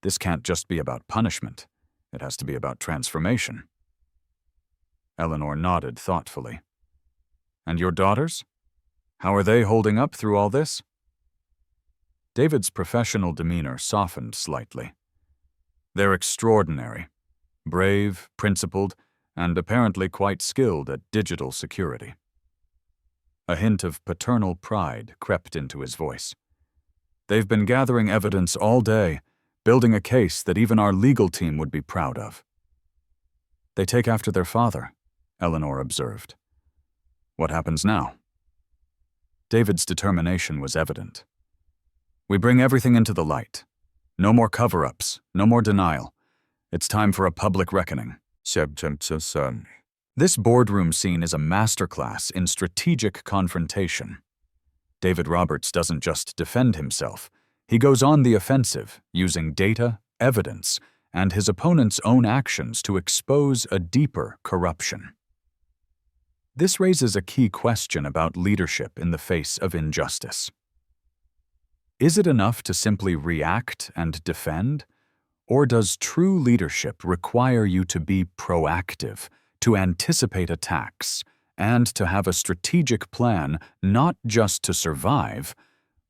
This can't just be about punishment. It has to be about transformation." Eleanor nodded thoughtfully. "And your daughters? How are they holding up through all this?" David's professional demeanor softened slightly. "They're extraordinary. Brave, principled, and apparently quite skilled at digital security." A hint of paternal pride crept into his voice. "They've been gathering evidence all day, building a case that even our legal team would be proud of." They take after their father, Eleanor observed. What happens now? David's determination was evident. We bring everything into the light. No more cover-ups, no more denial. It's time for a public reckoning. This boardroom scene is a masterclass in strategic confrontation. David Roberts doesn't just defend himself. He goes on the offensive, using data, evidence, and his opponent's own actions to expose a deeper corruption. This raises a key question about leadership in the face of injustice. Is it enough to simply react and defend? Or does true leadership require you to be proactive, to anticipate attacks, and to have a strategic plan not just to survive,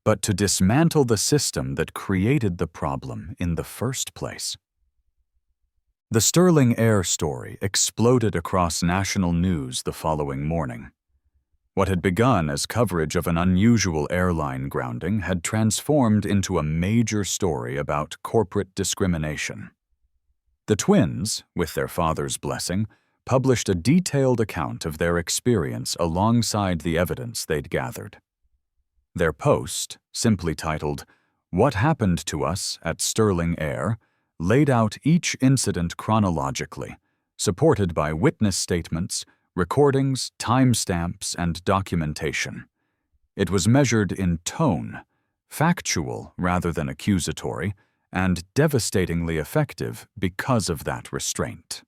but to dismantle the system that created the problem in the first place? The Sterling Air story exploded across national news the following morning. What had begun as coverage of an unusual airline grounding had transformed into a major story about corporate discrimination. The twins, with their father's blessing, published a detailed account of their experience alongside the evidence they'd gathered. Their post, simply titled, "What Happened to Us at Sterling Air," laid out each incident chronologically, supported by witness statements, recordings, timestamps, and documentation. It was measured in tone, factual rather than accusatory, and devastatingly effective because of that restraint.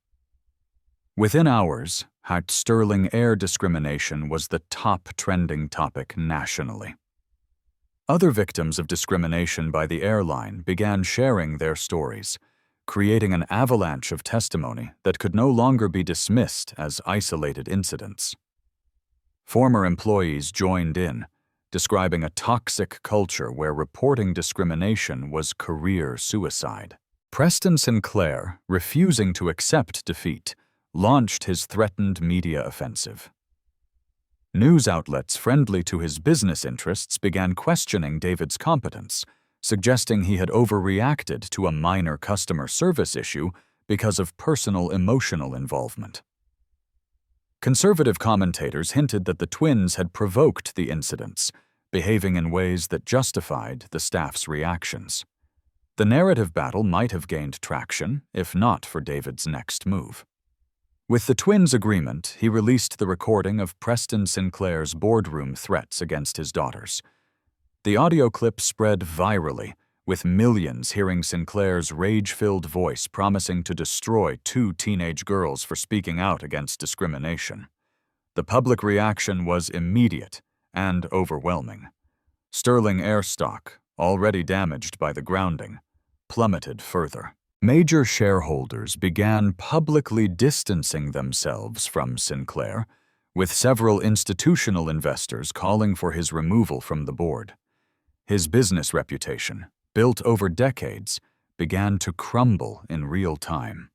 Within hours, Sterling Air discrimination was the top trending topic nationally. Other victims of discrimination by the airline began sharing their stories, creating an avalanche of testimony that could no longer be dismissed as isolated incidents. Former employees joined in, describing a toxic culture where reporting discrimination was career suicide. Preston Sinclair, refusing to accept defeat, launched his threatened media offensive. News outlets friendly to his business interests began questioning David's competence, suggesting he had overreacted to a minor customer service issue because of personal emotional involvement. Conservative commentators hinted that the twins had provoked the incidents, behaving in ways that justified the staff's reactions. The narrative battle might have gained traction, if not for David's next move. With the twins' agreement, he released the recording of Preston Sinclair's boardroom threats against his daughters. The audio clip spread virally, with millions hearing Sinclair's rage-filled voice promising to destroy 2 teenage girls for speaking out against discrimination. The public reaction was immediate and overwhelming. Sterling Air stock, already damaged by the grounding, plummeted further. Major shareholders began publicly distancing themselves from Sinclair, with several institutional investors calling for his removal from the board. His business reputation, built over decades, began to crumble in real time.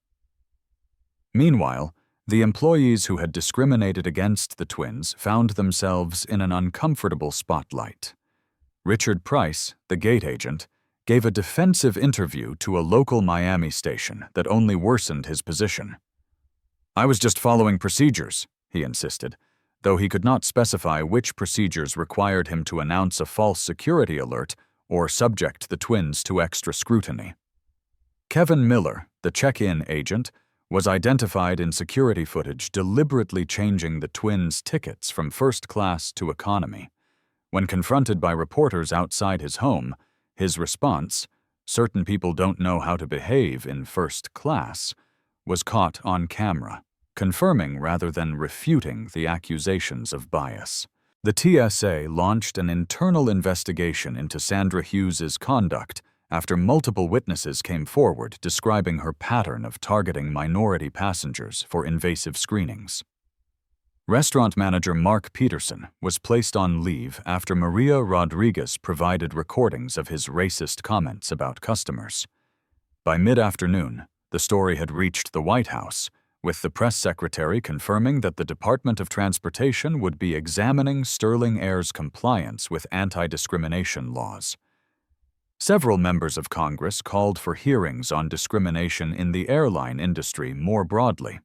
Meanwhile, the employees who had discriminated against the twins found themselves in an uncomfortable spotlight. Richard Price, the gate agent, gave a defensive interview to a local Miami station that only worsened his position. "I was just following procedures," he insisted, though he could not specify which procedures required him to announce a false security alert or subject the twins to extra scrutiny. Kevin Miller, the check-in agent, was identified in security footage deliberately changing the twins' tickets from first class to economy. When confronted by reporters outside his home, his response, "Certain people don't know how to behave in first class," was caught on camera, confirming rather than refuting the accusations of bias. The TSA launched an internal investigation into Sandra Hughes's conduct after multiple witnesses came forward describing her pattern of targeting minority passengers for invasive screenings. Restaurant manager Mark Peterson was placed on leave after Maria Rodriguez provided recordings of his racist comments about customers. By mid-afternoon, the story had reached the White House, with the press secretary confirming that the Department of Transportation would be examining Sterling Air's compliance with anti-discrimination laws. Several members of Congress called for hearings on discrimination in the airline industry more broadly.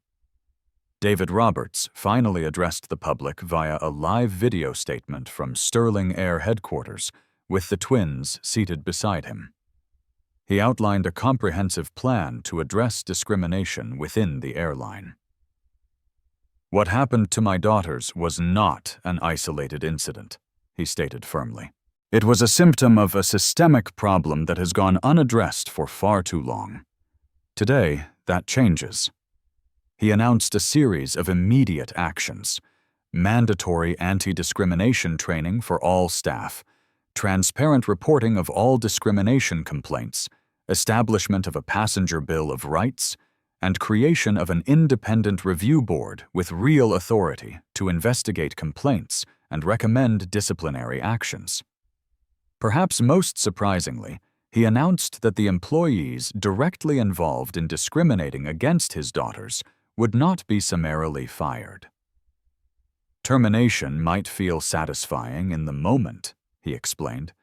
David Roberts finally addressed the public via a live video statement from Sterling Air headquarters, with the twins seated beside him. He outlined a comprehensive plan to address discrimination within the airline. "What happened to my daughters was not an isolated incident," he stated firmly. "It was a symptom of a systemic problem that has gone unaddressed for far too long. Today, that changes." He announced a series of immediate actions: mandatory anti-discrimination training for all staff, transparent reporting of all discrimination complaints, establishment of a passenger bill of rights, and creation of an independent review board with real authority to investigate complaints and recommend disciplinary actions. Perhaps most surprisingly, he announced that the employees directly involved in discriminating against his daughters would not be summarily fired. "Termination might feel satisfying in the moment," he explained,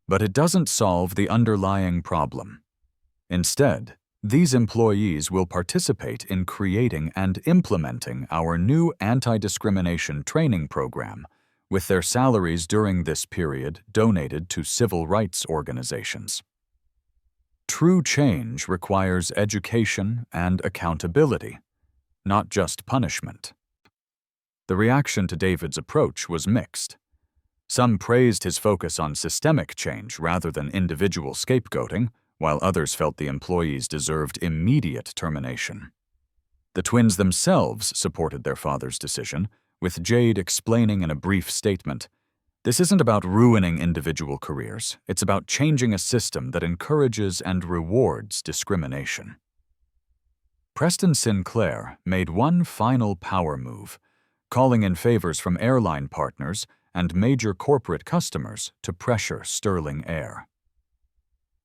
"but it doesn't solve the underlying problem. Instead, these employees will participate in creating and implementing our new anti-discrimination training program, with their salaries during this period donated to civil rights organizations." True change requires education and accountability, not just punishment. The reaction to David's approach was mixed. Some praised his focus on systemic change rather than individual scapegoating, while others felt the employees deserved immediate termination. The twins themselves supported their father's decision, with Jade explaining in a brief statement, "This isn't about ruining individual careers, it's about changing a system that encourages and rewards discrimination." Preston Sinclair made one final power move, calling in favors from airline partners and major corporate customers to pressure Sterling Air.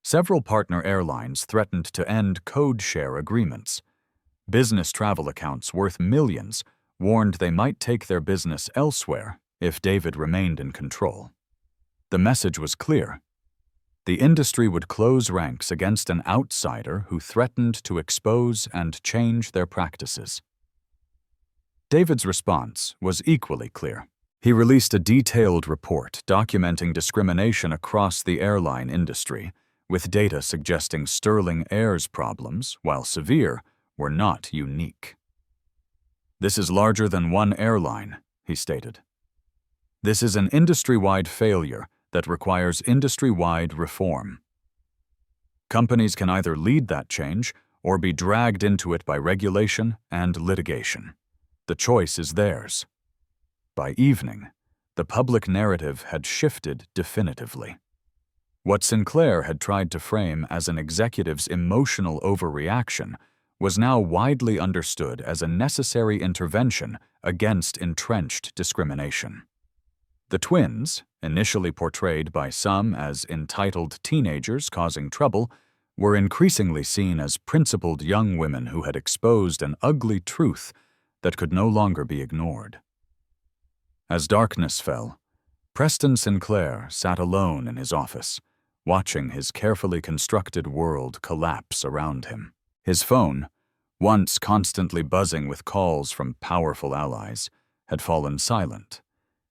Several partner airlines threatened to end code share agreements. Business travel accounts worth millions warned they might take their business elsewhere if David remained in control. The message was clear. The industry would close ranks against an outsider who threatened to expose and change their practices. David's response was equally clear. He released a detailed report documenting discrimination across the airline industry, with data suggesting Sterling Air's problems, while severe, were not unique. "This is larger than one airline," he stated. "This is an industry-wide failure that requires industry-wide reform. Companies can either lead that change or be dragged into it by regulation and litigation. The choice is theirs." By evening, the public narrative had shifted definitively. What Sinclair had tried to frame as an executive's emotional overreaction was now widely understood as a necessary intervention against entrenched discrimination. The twins, initially portrayed by some as entitled teenagers causing trouble, were increasingly seen as principled young women who had exposed an ugly truth that could no longer be ignored. As darkness fell, Preston Sinclair sat alone in his office, watching his carefully constructed world collapse around him. His phone, once constantly buzzing with calls from powerful allies, had fallen silent.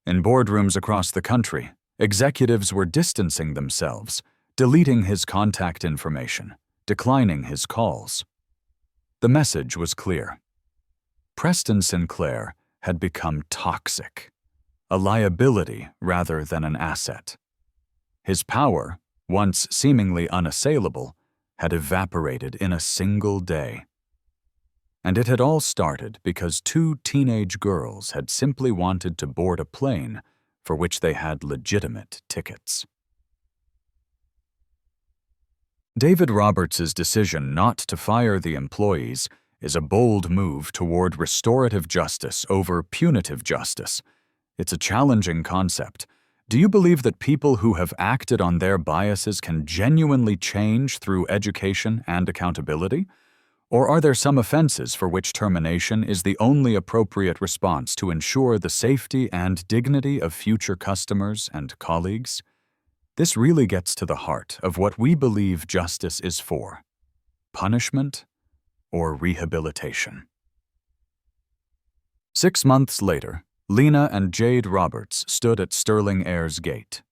In boardrooms across the country, executives were distancing themselves, deleting his contact information, declining his calls. The message was clear. Preston Sinclair had become toxic, a liability rather than an asset. His power, once seemingly unassailable, had evaporated in a single day. And it had all started because two teenage girls had simply wanted to board a plane for which they had legitimate tickets. David Roberts' decision not to fire the employees is a bold move toward restorative justice over punitive justice. It's a challenging concept. Do you believe that people who have acted on their biases can genuinely change through education and accountability? Or are there some offenses for which termination is the only appropriate response to ensure the safety and dignity of future customers and colleagues? This really gets to the heart of what we believe justice is for: punishment or rehabilitation. 6 months later, Lena and Jade Roberts stood at Sterling Air's gate,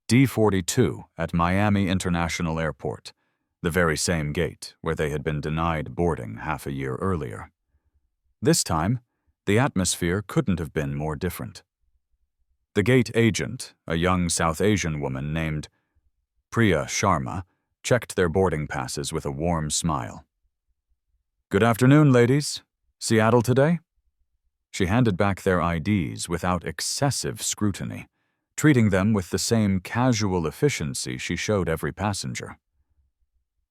D42 at Miami International Airport, the very same gate where they had been denied boarding half a year earlier. This time, the atmosphere couldn't have been more different. The gate agent, a young South Asian woman named Priya Sharma, checked their boarding passes with a warm smile. "Good afternoon, ladies. Seattle today?" She handed back their IDs without excessive scrutiny, treating them with the same casual efficiency she showed every passenger.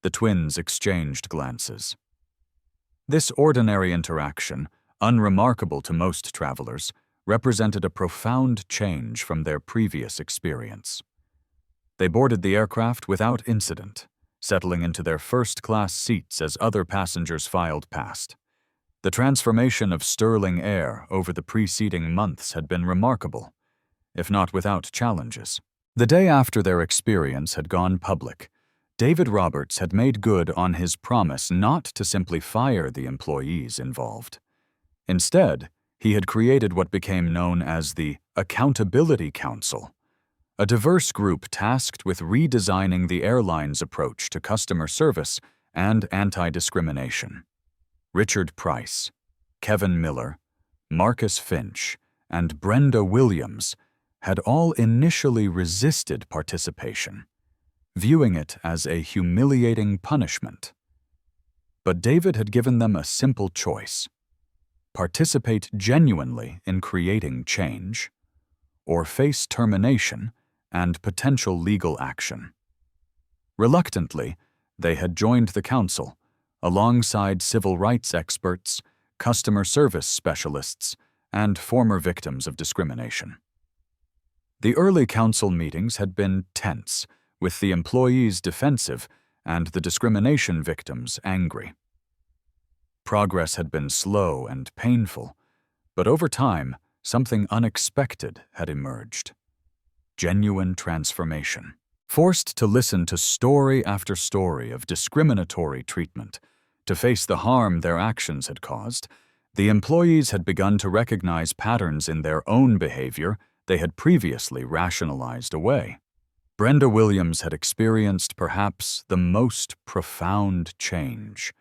The twins exchanged glances. This ordinary interaction, unremarkable to most travelers, represented a profound change from their previous experience. They boarded the aircraft without incident, settling into their first-class seats as other passengers filed past. The transformation of Sterling Air over the preceding months had been remarkable, if not without challenges. The day after their experience had gone public, David Roberts had made good on his promise not to simply fire the employees involved. Instead, he had created what became known as the Accountability Council, a diverse group tasked with redesigning the airline's approach to customer service and anti-discrimination. Richard Price, Kevin Miller, Marcus Finch, and Brenda Williams had all initially resisted participation, viewing it as a humiliating punishment. But David had given them a simple choice: participate genuinely in creating change, or face termination and potential legal action. Reluctantly, they had joined the council, alongside civil rights experts, customer service specialists, and former victims of discrimination. The early council meetings had been tense, with the employees defensive and the discrimination victims angry. Progress had been slow and painful, but over time, something unexpected had emerged. Genuine transformation. Forced to listen to story after story of discriminatory treatment, to face the harm their actions had caused, the employees had begun to recognize patterns in their own behavior they had previously rationalized away. Brenda Williams had experienced perhaps the most profound change.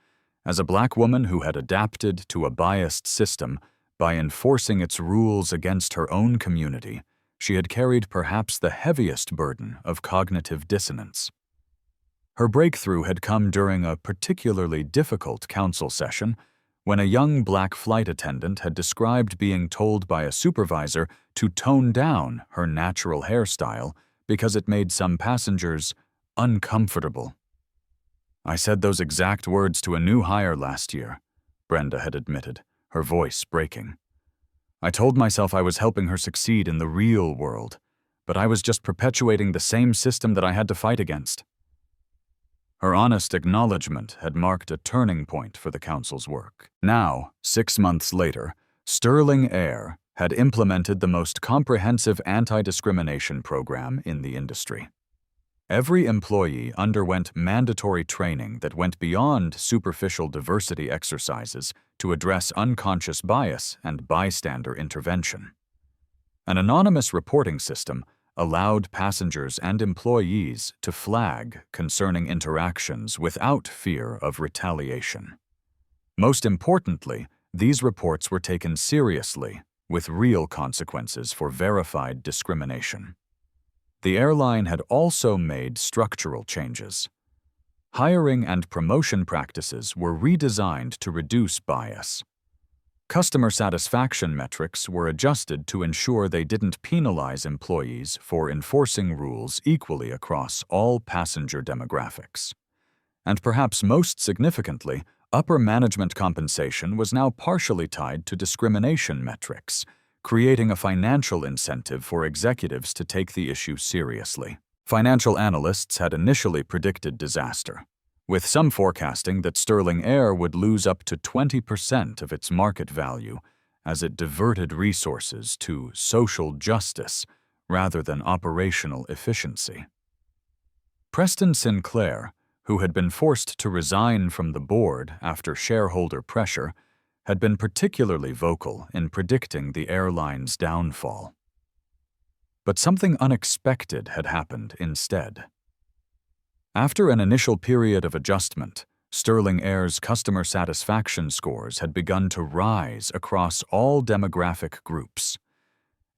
As a Black woman who had adapted to a biased system by enforcing its rules against her own community, she had carried perhaps the heaviest burden of cognitive dissonance. Her breakthrough had come during a particularly difficult council session when a young Black flight attendant had described being told by a supervisor to tone down her natural hairstyle because it made some passengers uncomfortable. "I said those exact words to a new hire last year," Brenda had admitted, her voice breaking. "I told myself I was helping her succeed in the real world, but I was just perpetuating the same system that I had to fight against." Her honest acknowledgement had marked a turning point for the council's work. Now, 6 months later, Sterling Air had implemented the most comprehensive anti-discrimination program in the industry. Every employee underwent mandatory training that went beyond superficial diversity exercises to address unconscious bias and bystander intervention. An anonymous reporting system allowed passengers and employees to flag concerning interactions without fear of retaliation. Most importantly, these reports were taken seriously, with real consequences for verified discrimination. The airline had also made structural changes. Hiring and promotion practices were redesigned to reduce bias. Customer satisfaction metrics were adjusted to ensure they didn't penalize employees for enforcing rules equally across all passenger demographics. And perhaps most significantly, upper management compensation was now partially tied to discrimination metrics, creating a financial incentive for executives to take the issue seriously. Financial analysts had initially predicted disaster, with some forecasting that Sterling Air would lose up to 20% of its market value as it diverted resources to social justice rather than operational efficiency. Preston Sinclair, who had been forced to resign from the board after shareholder pressure, had been particularly vocal in predicting the airline's downfall. But something unexpected had happened instead. After an initial period of adjustment, Sterling Air's customer satisfaction scores had begun to rise across all demographic groups.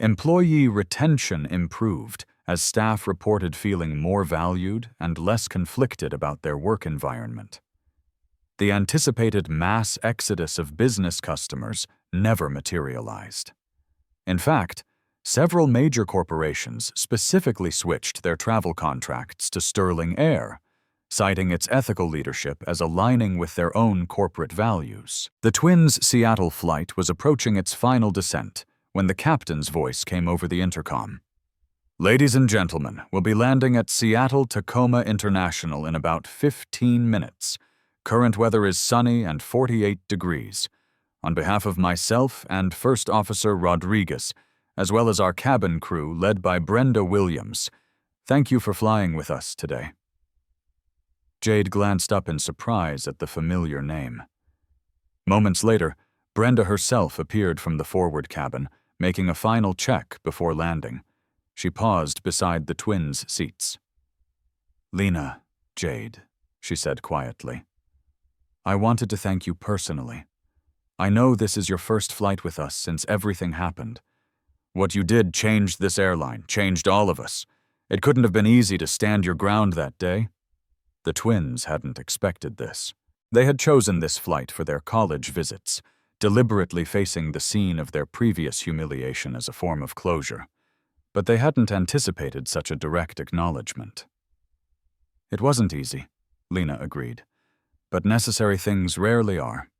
Employee retention improved as staff reported feeling more valued and less conflicted about their work environment. The anticipated mass exodus of business customers never materialized. In fact, several major corporations specifically switched their travel contracts to Sterling Air, citing its ethical leadership as aligning with their own corporate values. The twins' Seattle flight was approaching its final descent when the captain's voice came over the intercom. "Ladies and gentlemen, we'll be landing at Seattle-Tacoma International in about 15 minutes. Current weather is sunny and 48 degrees. On behalf of myself and First Officer Rodriguez, as well as our cabin crew led by Brenda Williams, thank you for flying with us today." Jade glanced up in surprise at the familiar name. Moments later, Brenda herself appeared from the forward cabin, making a final check before landing. She paused beside the twins' seats. "Lena, Jade," she said quietly, "I wanted to thank you personally. I know this is your first flight with us since everything happened. What you did changed this airline, changed all of us. It couldn't have been easy to stand your ground that day." The twins hadn't expected this. They had chosen this flight for their college visits, deliberately facing the scene of their previous humiliation as a form of closure. But they hadn't anticipated such a direct acknowledgement. "It wasn't easy," Lena agreed, "but necessary things rarely are."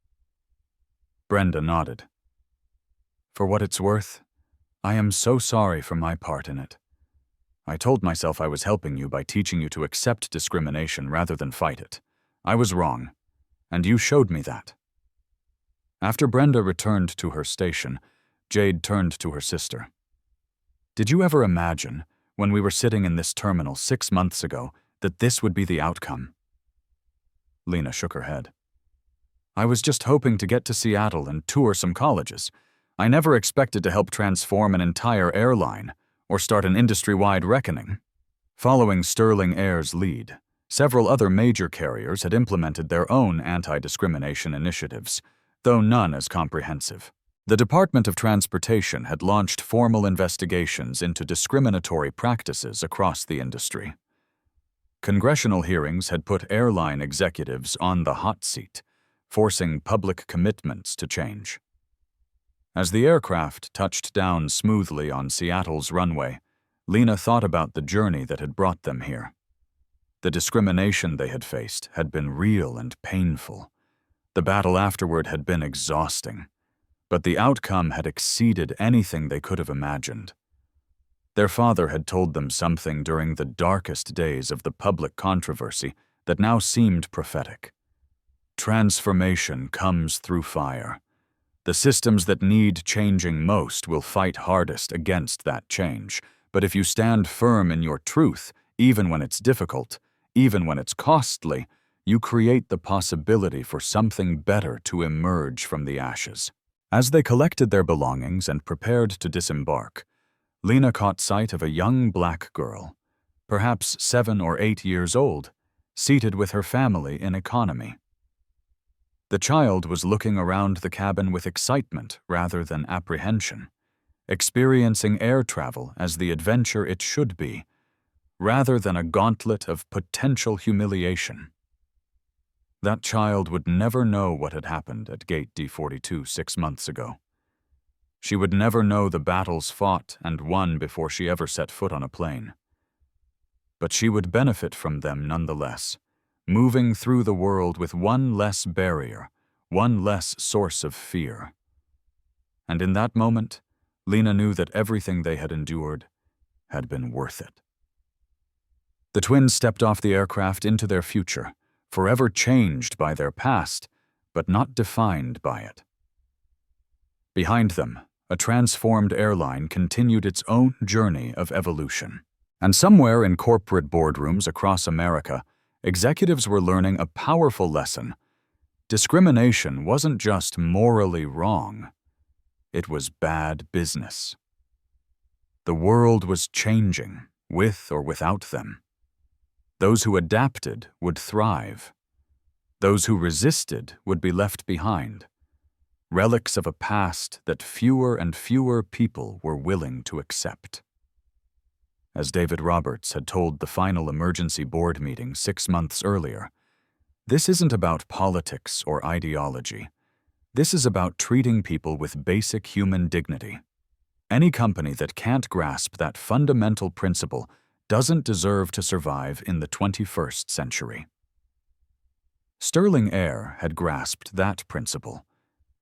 Brenda nodded. "For what it's worth, I am so sorry for my part in it. I told myself I was helping you by teaching you to accept discrimination rather than fight it. I was wrong, and you showed me that." After Brenda returned to her station, Jade turned to her sister. "Did you ever imagine, when we were sitting in this terminal 6 months ago, that this would be the outcome?" Lena shook her head. "I was just hoping to get to Seattle and tour some colleges. I never expected to help transform an entire airline or start an industry-wide reckoning." Following Sterling Air's lead, several other major carriers had implemented their own anti-discrimination initiatives, though none as comprehensive. The Department of Transportation had launched formal investigations into discriminatory practices across the industry. Congressional hearings had put airline executives on the hot seat, forcing public commitments to change. As the aircraft touched down smoothly on Seattle's runway, Lena thought about the journey that had brought them here. The discrimination they had faced had been real and painful. The battle afterward had been exhausting, but the outcome had exceeded anything they could have imagined. Their father had told them something during the darkest days of the public controversy that now seemed prophetic. Transformation comes through fire. The systems that need changing most will fight hardest against that change, but if you stand firm in your truth, even when it's difficult, even when it's costly, you create the possibility for something better to emerge from the ashes. As they collected their belongings and prepared to disembark, Lena caught sight of a young black girl, perhaps 7 or 8 years old, seated with her family in economy. The child was looking around the cabin with excitement rather than apprehension, experiencing air travel as the adventure it should be, rather than a gauntlet of potential humiliation. That child would never know what had happened at Gate D42 6 months ago. She would never know the battles fought and won before she ever set foot on a plane. But she would benefit from them nonetheless, moving through the world with one less barrier, one less source of fear. And in that moment, Lena knew that everything they had endured had been worth it. The twins stepped off the aircraft into their future, forever changed by their past, but not defined by it. Behind them, a transformed airline continued its own journey of evolution. And somewhere in corporate boardrooms across America, executives were learning a powerful lesson. Discrimination wasn't just morally wrong, it was bad business. The world was changing, with or without them. Those who adapted would thrive. Those who resisted would be left behind, relics of a past that fewer and fewer people were willing to accept. As David Roberts had told the final emergency board meeting 6 months earlier, this isn't about politics or ideology. This is about treating people with basic human dignity. Any company that can't grasp that fundamental principle doesn't deserve to survive in the 21st century. Sterling Air had grasped that principle,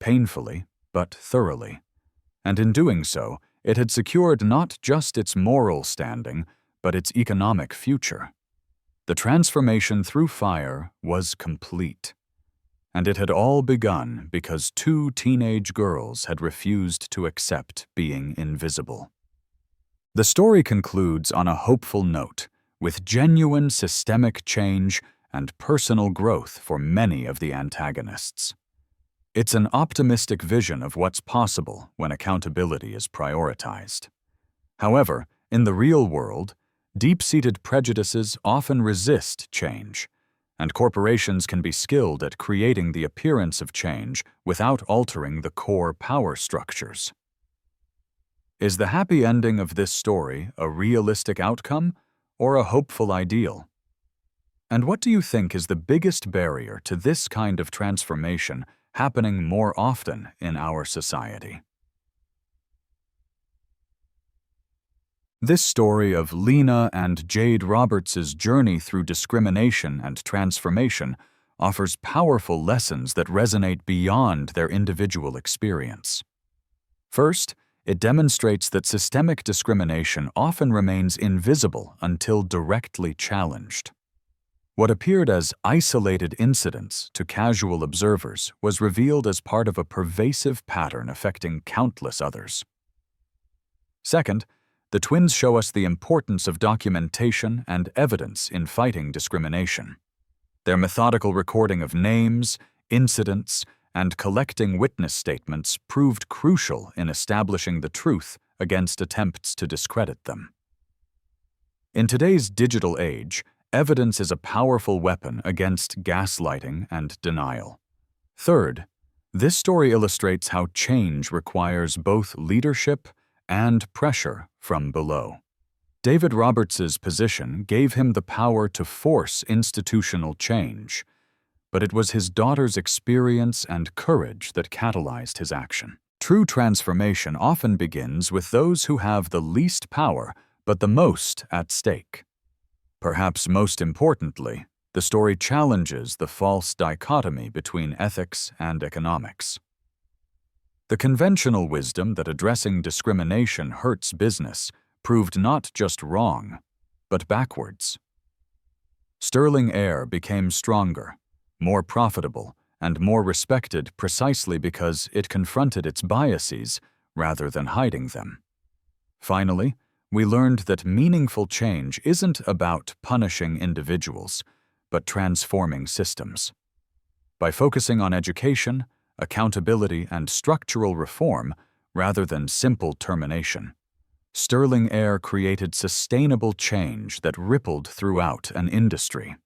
painfully but thoroughly, and in doing so, it had secured not just its moral standing, but its economic future. The transformation through fire was complete, and it had all begun because 2 teenage girls had refused to accept being invisible. The story concludes on a hopeful note, with genuine systemic change and personal growth for many of the antagonists. It's an optimistic vision of what's possible when accountability is prioritized. However, in the real world, deep-seated prejudices often resist change, and corporations can be skilled at creating the appearance of change without altering the core power structures. Is the happy ending of this story a realistic outcome or a hopeful ideal? And what do you think is the biggest barrier to this kind of transformation happening more often in our society? This story of Lena and Jade Roberts' journey through discrimination and transformation offers powerful lessons that resonate beyond their individual experience. First, it demonstrates that systemic discrimination often remains invisible until directly challenged. What appeared as isolated incidents to casual observers was revealed as part of a pervasive pattern affecting countless others. Second, the twins show us the importance of documentation and evidence in fighting discrimination. Their methodical recording of names, incidents, and collecting witness statements proved crucial in establishing the truth against attempts to discredit them. In today's digital age, evidence is a powerful weapon against gaslighting and denial. Third, this story illustrates how change requires both leadership and pressure from below. David Roberts' position gave him the power to force institutional change, but it was his daughter's experience and courage that catalyzed his action. True transformation often begins with those who have the least power but the most at stake. Perhaps most importantly, the story challenges the false dichotomy between ethics and economics. The conventional wisdom that addressing discrimination hurts business proved not just wrong, but backwards. Sterling Air became stronger, more profitable, and more respected precisely because it confronted its biases rather than hiding them. Finally, we learned that meaningful change isn't about punishing individuals, but transforming systems. By focusing on education, accountability, and structural reform rather than simple termination, Sterling Air created sustainable change that rippled throughout an industry.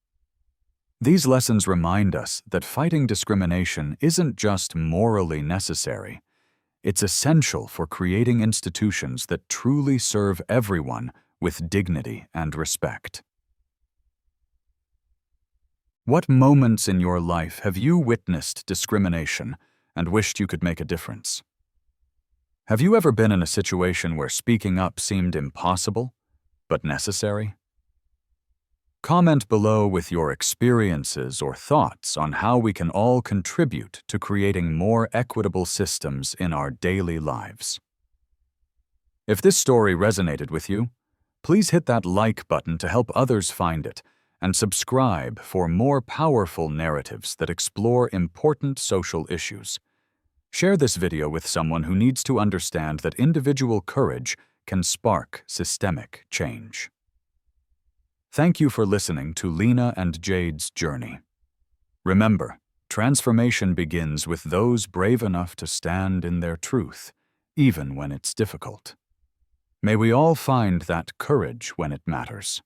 These lessons remind us that fighting discrimination isn't just morally necessary, it's essential for creating institutions that truly serve everyone with dignity and respect. What moments in your life have you witnessed discrimination and wished you could make a difference? Have you ever been in a situation where speaking up seemed impossible, but necessary? Comment below with your experiences or thoughts on how we can all contribute to creating more equitable systems in our daily lives. If this story resonated with you, please hit that like button to help others find it, and subscribe for more powerful narratives that explore important social issues. Share this video with someone who needs to understand that individual courage can spark systemic change. Thank you for listening to Lena and Jade's journey. Remember, Transformation begins with those brave enough to stand in their truth, even when it's difficult. May we all find that courage when it matters.